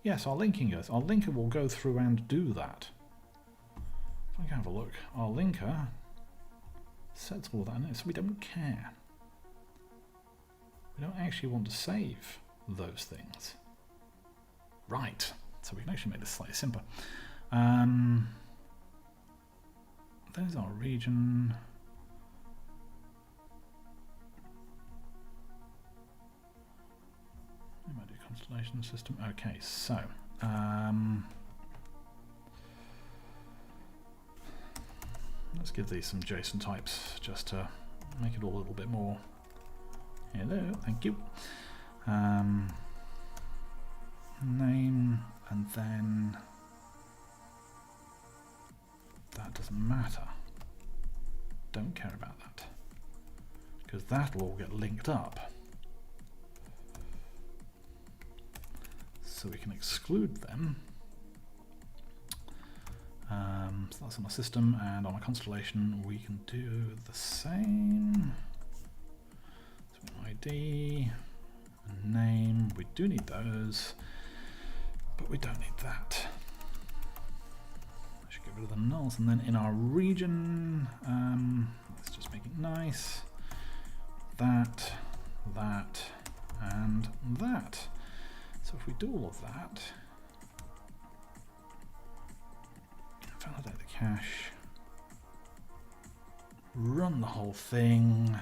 Yes, our linking goes. Our linker will go through and do that. If I can have a look, our linker sets all that in, so we don't care. We don't actually want to save those things. Right. So we can actually make this slightly simpler. There's our region. We might do constellation system. Okay, so let's give these some JSON types just to make it all a little bit more. Hello, thank you. Name, and then that doesn't matter. Don't care about that, because that will all get linked up. So we can exclude them. So that's on our system, and on a constellation we can do the same. So ID, name, we do need those, but we don't need that. I should get rid of the nulls, and then in our region, let's just make it nice. That, that, and that. So if we do all of that, validate the cache, run the whole thing.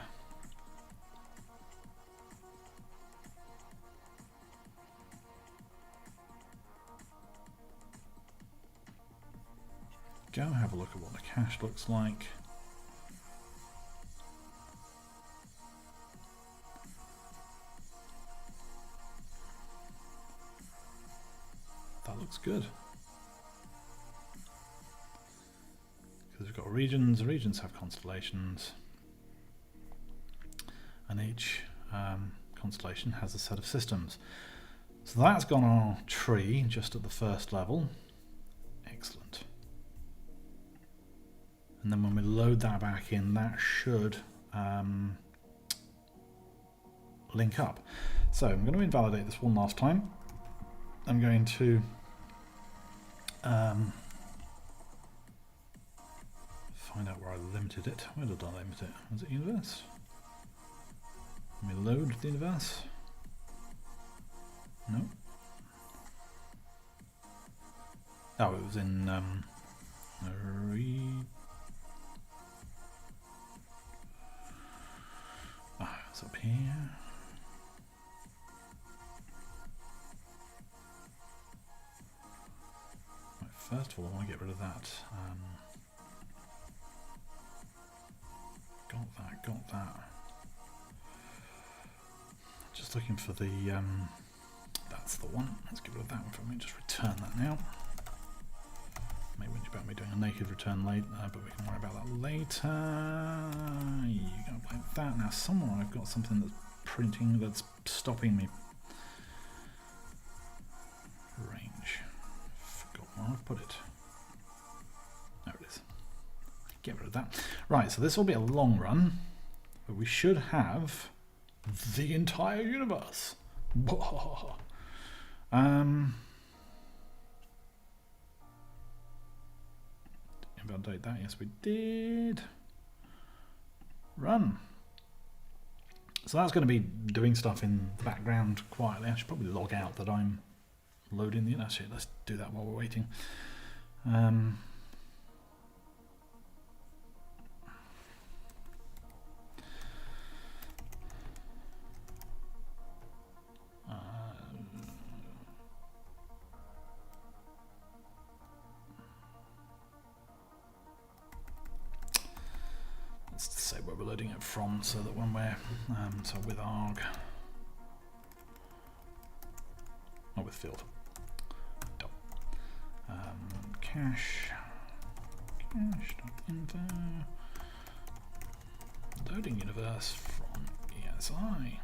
Go have a look at what the cache looks like. That looks good. Because we've got regions, regions have constellations, and each constellation has a set of systems. So that's gone on our tree just at the first level. Excellent. And then when we load that back in, that should link up. So I'm going to invalidate this one last time. I'm going to find out where I limited it. Where did I limit it? Was it universe? Let me load the universe. No. Oh, it was in it's up here. Right, first of all, I want to get rid of that. Got that. Just looking for the. That's the one. Let's get rid of that one for me. Just return that now. Maybe about me doing a naked return later, but we can worry about that later. You go like that. Now somewhere I've got something that's printing that's stopping me. Range. Forgot where I've put it. There it is. Get rid of that. Right, so this will be a long run, but we should have the entire universe. Invalidate that, yes we did. Run. So that's going to be doing stuff in the background quietly. I should probably log out that I'm loading the, actually let's do that while we're waiting. Say where we're loading it from, so that when we're so with arg or with field cache.info loading universe from ESI.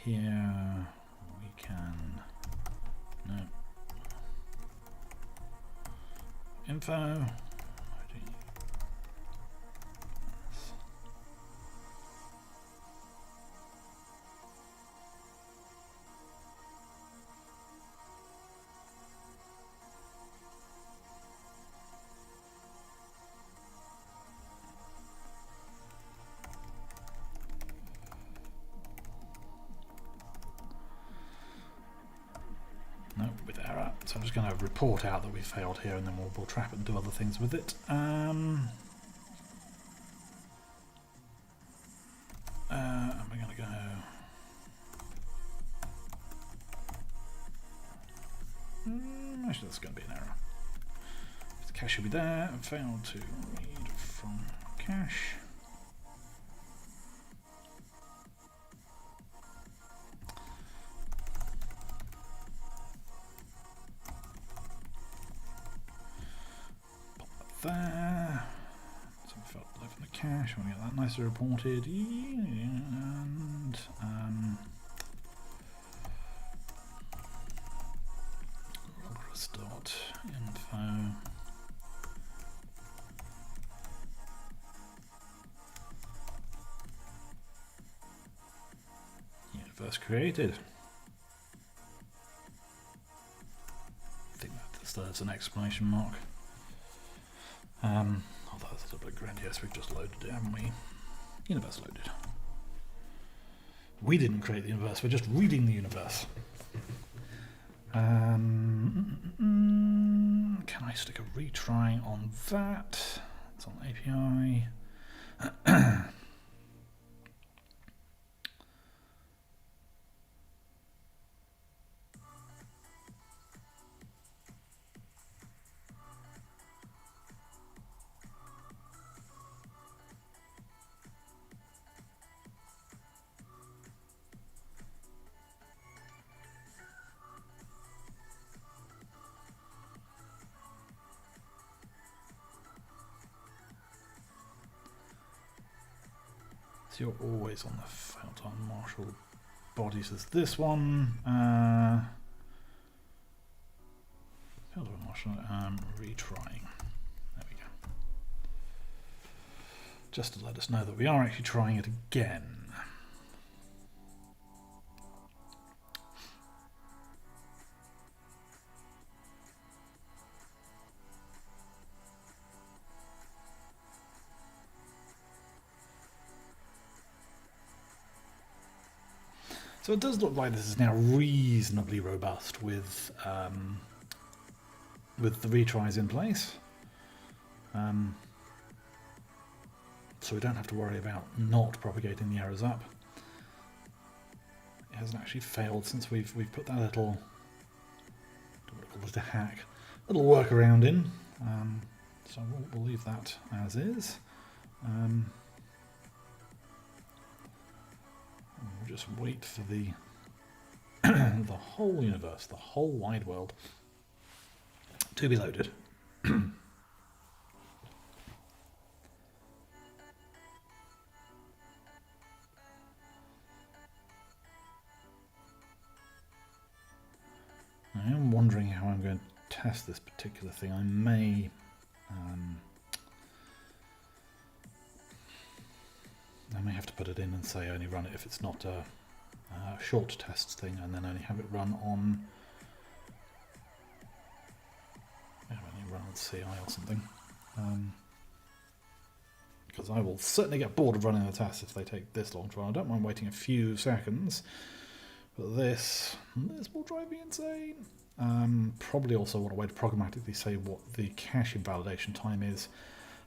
Here we can info. With error, so I'm just going to report out that we failed here, and then we'll trap it and do other things with it. And we're going to go. Actually, that's going to be an error. The cache should be there. I failed to read from cache. There. So we felt low from the cache. I want to get that nicely reported. And logrus.info. Universe created. deserves an exclamation mark. Although that's a little bit grandiose, we've just loaded it, haven't we? Universe loaded. We didn't create the universe, we're just reading the universe. Can I stick a retry on that? It's on API. So you're always on the failed time Marshall bodies as this one. Failed time Marshall, retrying. There we go. Just to let us know that we are actually trying it again. So it does look like this is now reasonably robust with the retries in place. So we don't have to worry about not propagating the errors up. It hasn't actually failed since we've put that little, don't want to call it a hack, little workaround in. So we'll leave that as is. We'll just wait for the the whole universe, the whole wide world to be loaded. I am wondering how I'm going to test this particular thing. I may have to put it in and say only run it if it's not a short tests thing, and then only have it run on CI or something. Because I will certainly get bored of running the tests if they take this long to run. I don't mind waiting a few seconds, but this will drive me insane. Probably also want a way to programmatically say what the cache invalidation time is,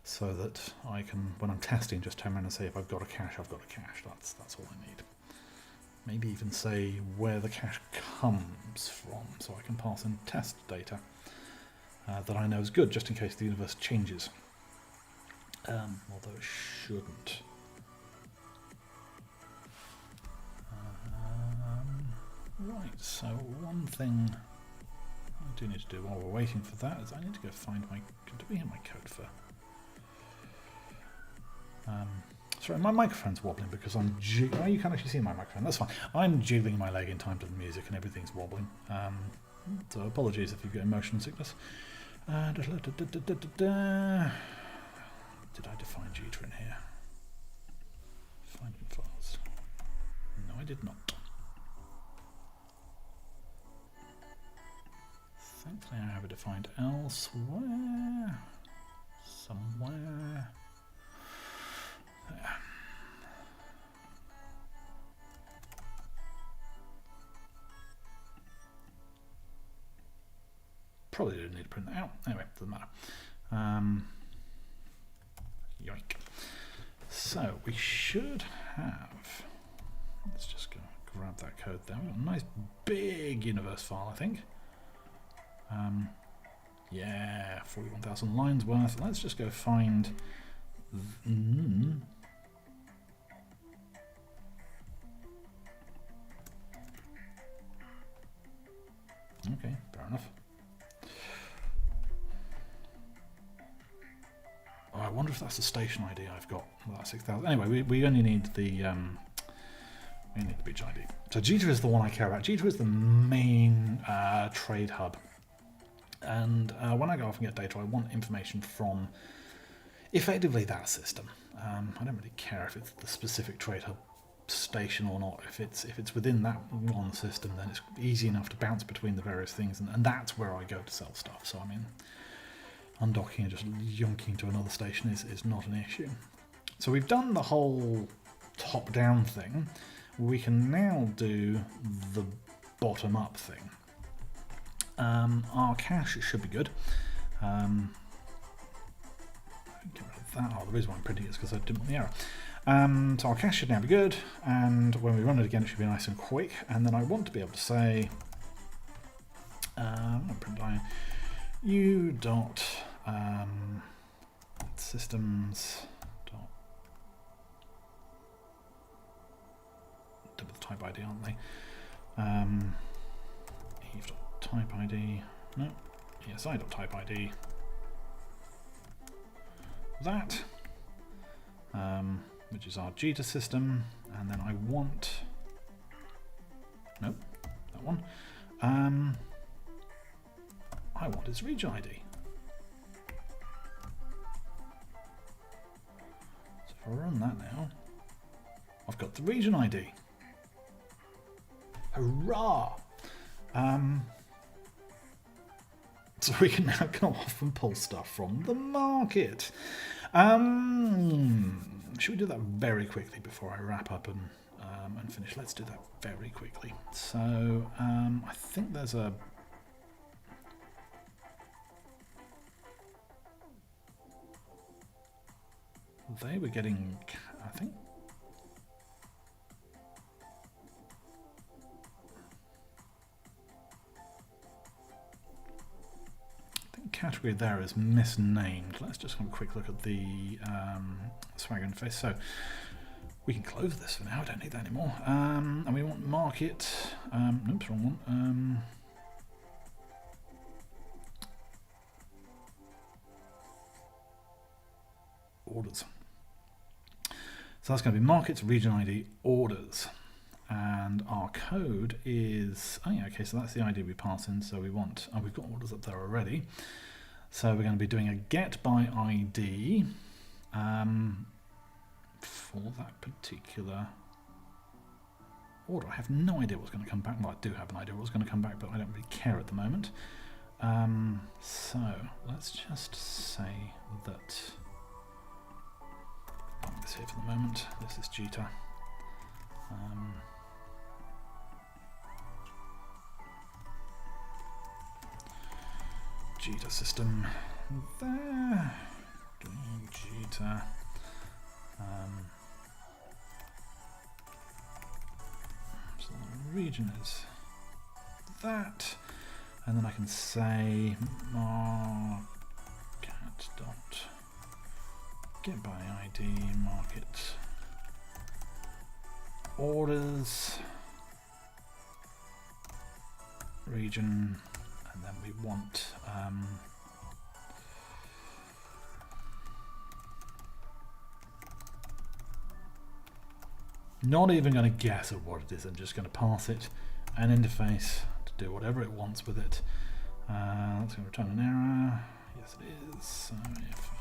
so that I can, when I'm testing, just turn around and say if I've got a cache, I've got a cache. That's all I need. Maybe even say where the cache comes from, so I can pass in test data that I know is good, just in case the universe changes. Although it shouldn't. Right, so one thing I do need to do while we're waiting for that is I need to go find my... Do we have my code for... sorry, my microphone's wobbling because I'm... Oh, you can't actually see my microphone. That's fine. I'm jiggling my leg in time to the music and everything's wobbling. So apologies if you get motion sickness. Did I define jitter in here? Finding files. No, I did not. Thankfully I have it defined elsewhere. Somewhere. There. Probably didn't need to print that out. Anyway, doesn't matter. Yoink. So we should have... Let's just go grab that code there. We've got a nice big universe file, I think. Yeah, 41,000 lines worth. Let's just go find... Okay, fair enough. Oh, I wonder if that's the station ID I've got. Well, that's 6,000. Anyway, we only need the we need the beach ID. So Jitter is the one I care about. Jitter is the main trade hub. And when I go off and get data, I want information from effectively that system. I don't really care if it's the specific trade hub station or not. If it's within that one system, then it's easy enough to bounce between the various things, and that's where I go to sell stuff. So I mean, undocking and just yonking to another station is not an issue. So we've done the whole top-down thing. We can now do the bottom-up thing. Our cache should be good. Get rid of that. Oh, the reason why I'm printing it is because I didn't want the error. So our cache should now be good, and when we run it again, it should be nice and quick. And then I want to be able to say, I'm going to print line u dot systems dot with type ID, aren't they? Eve dot type ID. No. ESI dot type ID. That. Which is our Jita system, and then I want, nope, that one. I want its region ID. So if I run that now, I've got the region ID. Hurrah! So we can now go off and pull stuff from the market. Should we do that very quickly before I wrap up and finish? Let's do that very quickly. So I think there's a... They were getting, I think... category there is misnamed. Let's just have a quick look at the swag interface. So we can close this for now. I don't need that anymore. And we want market. Oops, wrong one. Orders. So that's going to be markets, region ID, orders. And our code is, oh yeah, okay, so that's the ID we pass in. So we want, we've got orders up there already. So we're going to be doing a get by ID for that particular order. I have no idea what's going to come back. Well, I do have an idea what's going to come back, but I don't really care at the moment. So let's just say that, I'll put this here for the moment. This is Jita. Jita system there, Jita, so the region is that, and then I can say market dot get by ID market orders region. And then we want not even going to guess at what it is. I'm just going to pass it an interface to do whatever it wants with it. That's going to return an error. Yes, it is. So if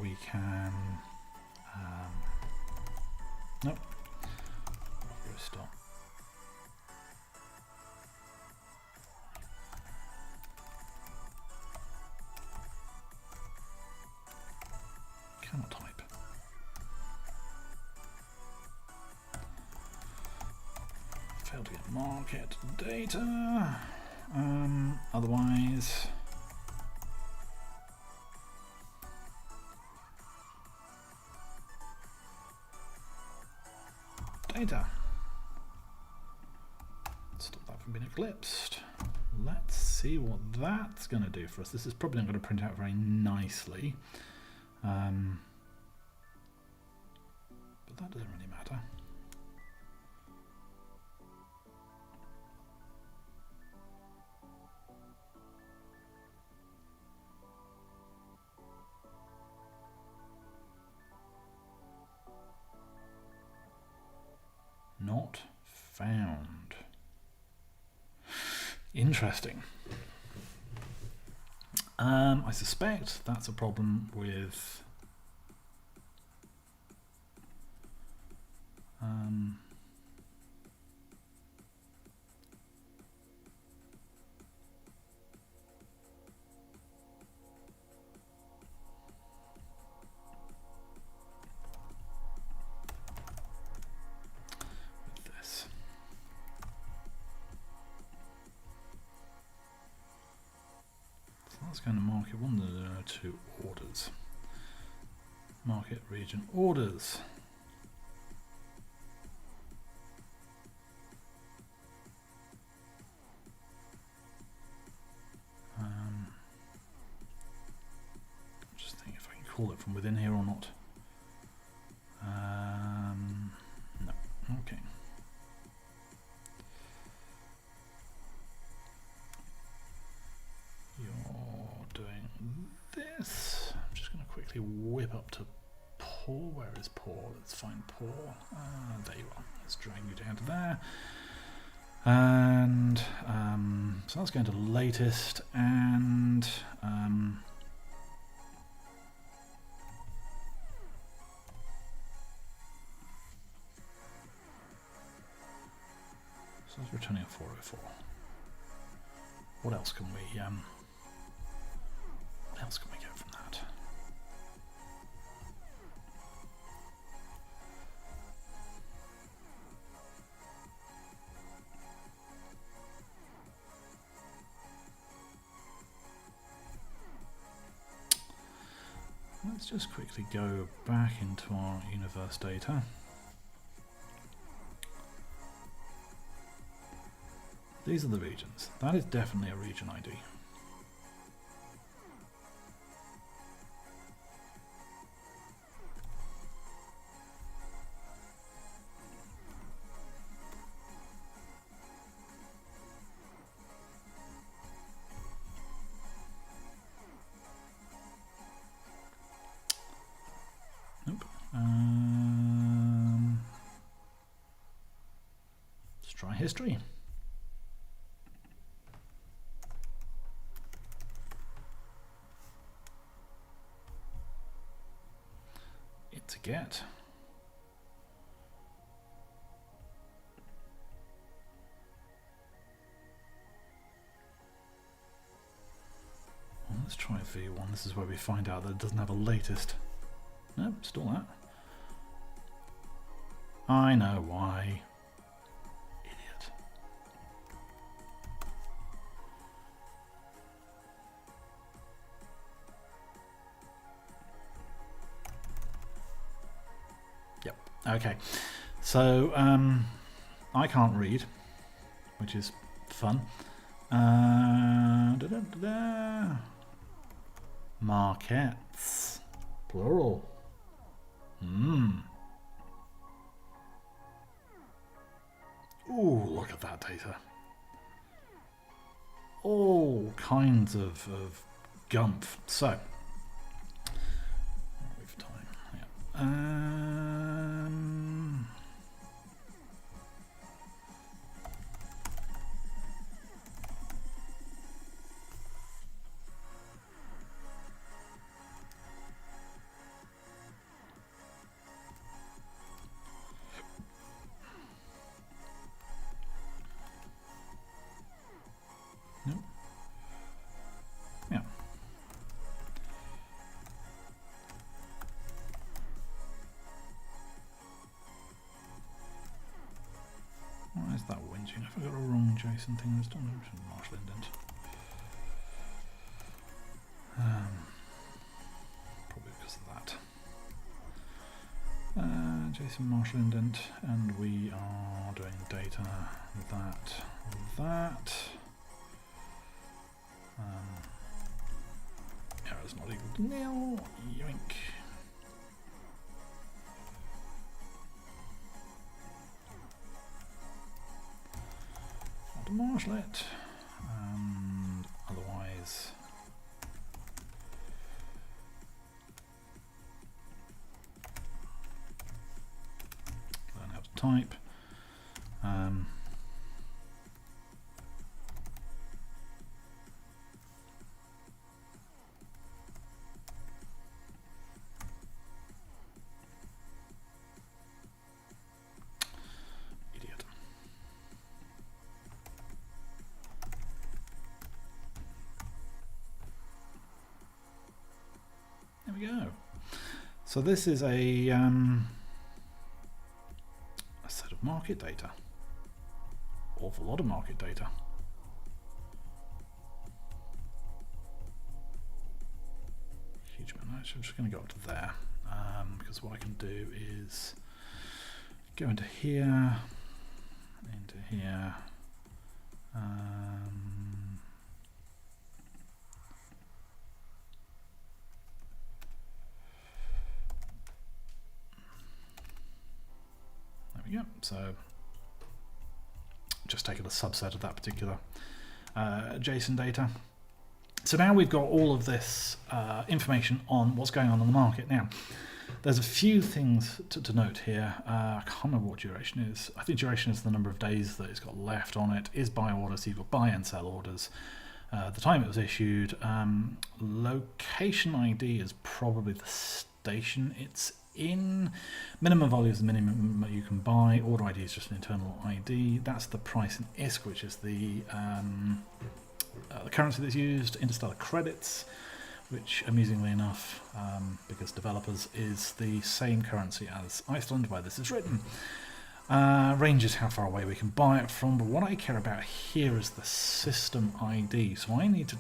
we can. Nope. Stop. Cannot type. Failed to get market data. Otherwise. Data. Stop that from being eclipsed. Let's see what that's going to do for us. This is probably not going to print out very nicely. But that doesn't really matter. Not found. Interesting. I suspect that's a problem with this. So that's going to market 1 2 orders. Market region orders. Just think if I can call it from within here or not. No. Okay. You're doing this. I'm just going to quickly whip up to Paul. Where is Paul? Let's find Paul. There you are. Let's drag you down to there. And so that's going to latest, and so it's returning a 404. What else can we get from that? Let's just quickly go back into our universe data. These are the regions. That is definitely a region ID. Nope. Let's try history. It's a get. Well, let's try V1. This is where we find out that it doesn't have a latest. Nope, still that. I know why. Idiot. Yep. Okay. So I can't read, which is fun. Markets, plural. Ooh, look at that data. All kinds of gumph. So, with time. Yeah. Nope. Yeah. Why is that whinging? Have I got a wrong Jason thing this time? Marshall indent. Probably because of that. Jason Marshall indent, and we are doing data that. Error's not equal to nil. Yoink. I'll demarshal it, and otherwise learn how to type. we go. So this is a set of market data. Awful lot of market data. Huge amount. Actually, I'm just going to go up to there because what I can do is go into here, into here. There we go. So just taking a subset of that particular JSON data. So now we've got all of this information on what's going on in the market. Now, there's a few things to note here. I can't remember what duration is. I think duration is the number of days that it's got left on it. Is buy order, so you've got buy and sell orders. The time it was issued. Location ID is probably the station it's in. Minimum value is the minimum you can buy. Order ID is just an internal ID. That's the price in ISK, which is the currency that's used. Interstellar credits, which amusingly enough, because developers, is the same currency as Iceland, where this is written. Range is how far away we can buy it from, but what I care about here is the system ID. So I need to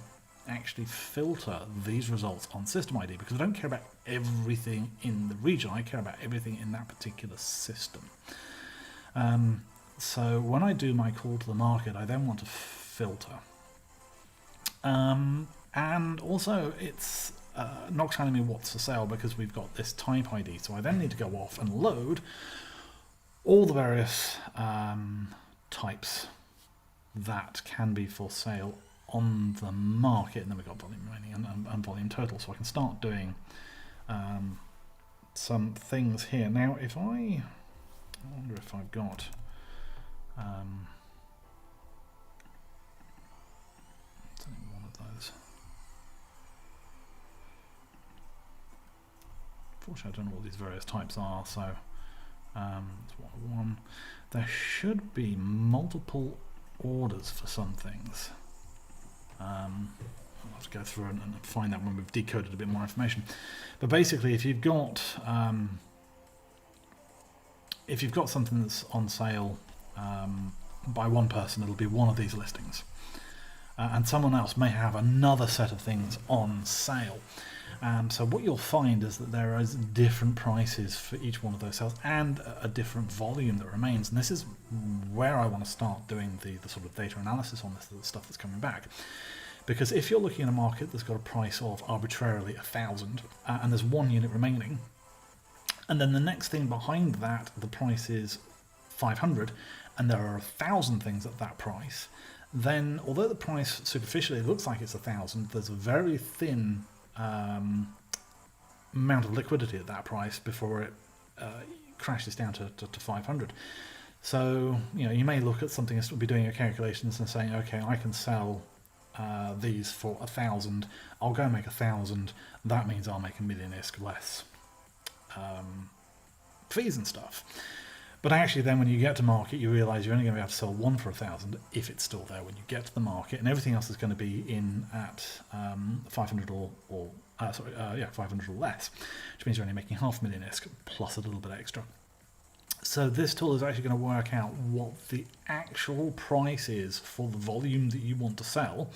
actually filter these results on system ID because I don't care about everything in the region. I care about everything in that particular system. So when I do my call to the market, I then want to filter. And also it's not telling me what's for sale because we've got this type ID. So I then need to go off and load all the various types that can be for sale on the market, and then we've got volume remaining and volume total. So I can start doing some things here. Now, if I wonder if I've got one of those. Unfortunately, I don't know what these various types are, so it's one. There should be multiple orders for some things. I'll have to go through and find that when we've decoded a bit more information. But basically, if you've got something that's on sale by one person, it'll be one of these listings, and someone else may have another set of things on sale. So what you'll find is that there is different prices for each one of those sales and a different volume that remains. And this is where I want to start doing the sort of data analysis on this, the stuff that's coming back. Because if you're looking at a market that's got a price of arbitrarily 1,000 and there's one unit remaining, and then the next thing behind that, the price is 500, and there are 1,000 things at that price, then although the price superficially looks like it's 1,000, there's a very thin amount of liquidity at that price before it crashes down to 500. So you may look at something and be doing your calculations and saying, okay, I can sell these for 1,000. I'll go make 1,000. That means I'll make 1 million ISK less fees and stuff. But actually then when you get to market, you realise you're only going to be able to sell one for 1,000 if it's still there when you get to the market, and everything else is going to be in at 500 or 500 or less, which means you're only making 500,000 ISK plus a little bit extra. So this tool is actually going to work out what the actual price is for the volume that you want to sell,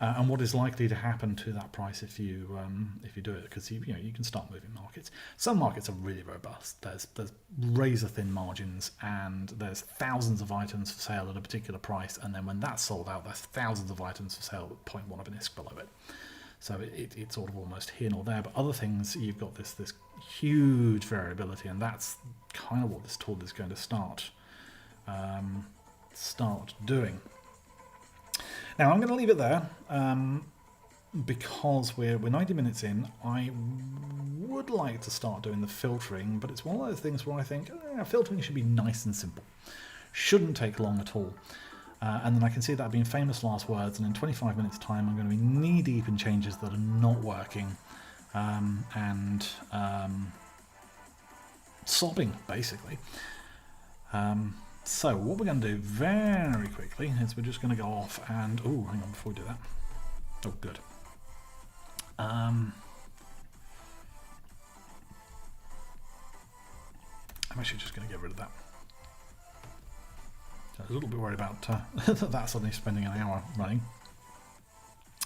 and what is likely to happen to that price if you do it, because you can start moving markets. Some markets are really robust. There's razor thin margins, and there's thousands of items for sale at a particular price, and then when that's sold out, there's thousands of items for sale at 0.1 of an ISK below it. So it's sort of almost here nor there. But other things, you've got this huge variability, and that's kind of what this tool is going to start doing. Now I'm going to leave it there because we're 90 minutes in. I would like to start doing the filtering, but it's one of those things where I think filtering should be nice and simple. Shouldn't take long at all. And then I can see that being famous last words, and in 25 minutes time I'm going to be knee deep in changes that are not working and sobbing basically. So what we're going to do very quickly is we're just going to go off and... Oh, hang on, before we do that. Oh, good. I'm actually just going to get rid of that. So I was a little bit worried about that suddenly spending an hour running.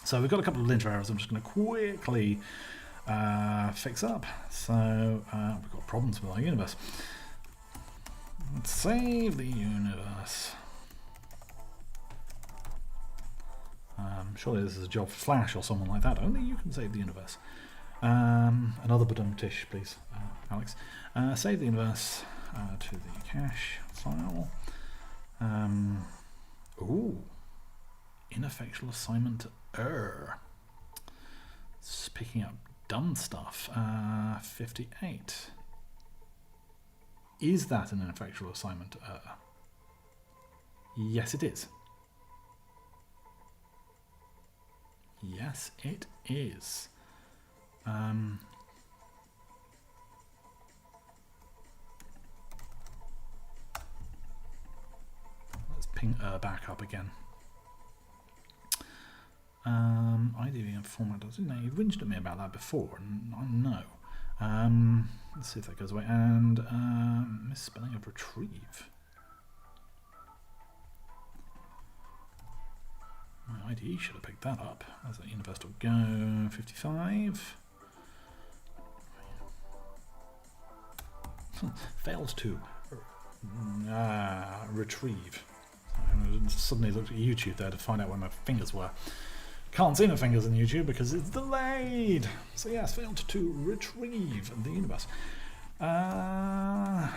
So we've got a couple of linter errors I'm just going to quickly fix up. So we've got problems with our universe. Let's save the universe. Surely this is a job for Flash or someone like that. Only you can save the universe. Another badum-tish, please, Alex. Save the universe to the cache file. Ooh. Ineffectual assignment error. It's picking up dumb stuff. 58. Is that an ineffectual assignment error? Yes, it is. Yes, it is. Let's ping back up again. IDV and format doesn't know. You whinged at me about that before, and I know. Let's see if that goes away. And misspelling of retrieve. My IDE should have picked that up. As a universal go 55. Failed to retrieve. I suddenly looked at YouTube there to find out where my fingers were. Can't see my fingers in YouTube because it's delayed. So yes, failed to retrieve the universe. Oh.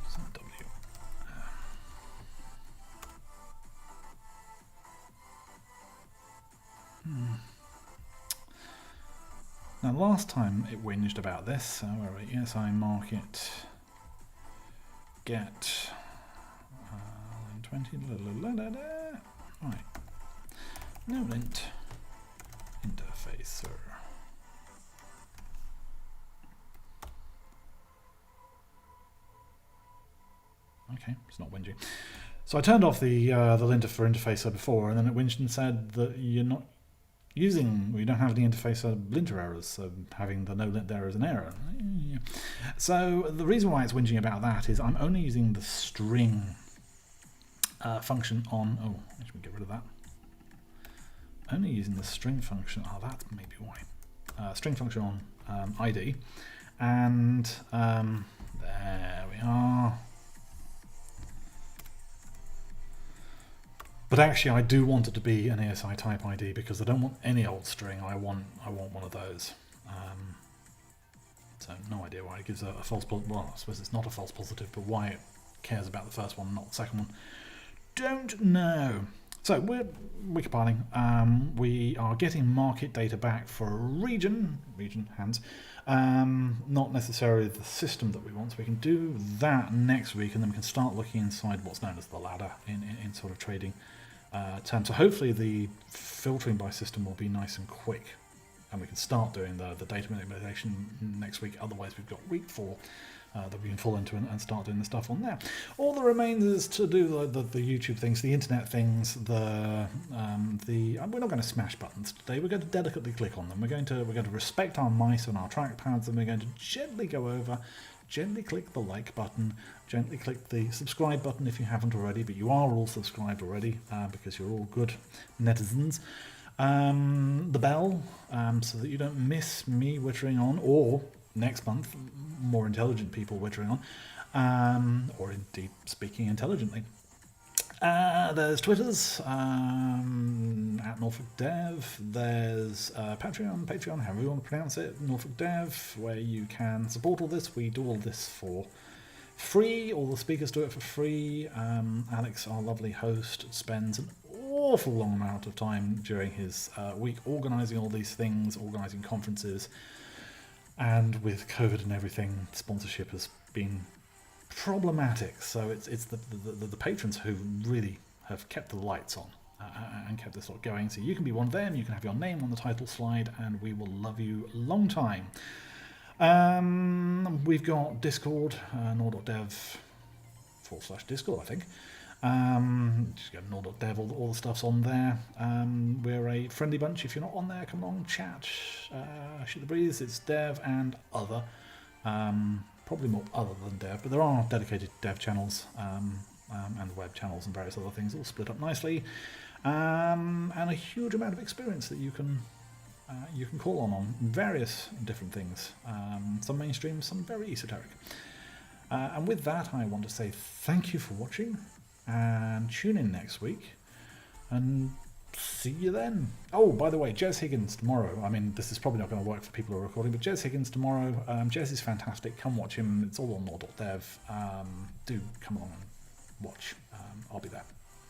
Some W. Now, last time it whinged about this, so where are we? Yes, I mark it. Get 20. Right. No lint interfacer. Okay, it's not whinging. So I turned off the linter for interfacer before, and then it whinged and said that you're not using, we don't have any interfacer linter errors, so having the no lint there is an error. So the reason why it's whinging about that is I'm only using the string function on, oh, actually get rid of that. Only using the string function, oh, that's maybe why. String function on ID, and there we are. But actually, I do want it to be an ASI type ID because I don't want any old string. I want one of those. So no idea why it gives a false positive. Well, I suppose it's not a false positive, but why it cares about the first one, not the second one, don't know. So we're compiling. We are getting market data back for a region hands. Not necessarily the system that we want. So we can do that next week, and then we can start looking inside what's known as the ladder in sort of trading terms. So hopefully the filtering by system will be nice and quick, and we can start doing the data manipulation next week. Otherwise, we've got week 4 that we can fall into and start doing the stuff on there. All that remains is to do the YouTube things, the internet things, we're not going to smash buttons today. We're going to delicately click on them. We're going to respect our mice and our trackpads, and we're going to gently go over, gently click the like button, gently click the subscribe button if you haven't already, but you are all subscribed already because you're all good netizens. The bell, so that you don't miss me wittering on, or next month, more intelligent people wittering on, or indeed speaking intelligently. There's Twitters, at Norfolk Dev. There's Patreon, however you want to pronounce it, Norfolk Dev, where you can support all this. We do all this for free. All the speakers do it for free. Alex, our lovely host, spends an awful long amount of time during his week organising all these things, organising conferences. And with COVID and everything, sponsorship has been problematic. So it's the patrons who really have kept the lights on and kept this lot going. So you can be one of them. You can have your name on the title slide, and we will love you a long time. We've got Discord, nor.dev /Discord, I think. Just go nor.dev, all the stuff's on there. We're a friendly bunch. If you're not on there, come along, chat, shoot the breeze. It's dev and other. Probably more other than dev, but there are dedicated dev channels and web channels and various other things all split up nicely. And a huge amount of experience that you can call on various different things. Some mainstream, some very esoteric. And with that, I want to say thank you for watching, and tune in next week, and see you then. Oh, by the way, Jez Higgins tomorrow. I mean, this is probably not going to work for people who are recording, but Jez Higgins tomorrow. Jez is fantastic. Come watch him. It's all on nor.dev. Do come along and watch. I'll be there.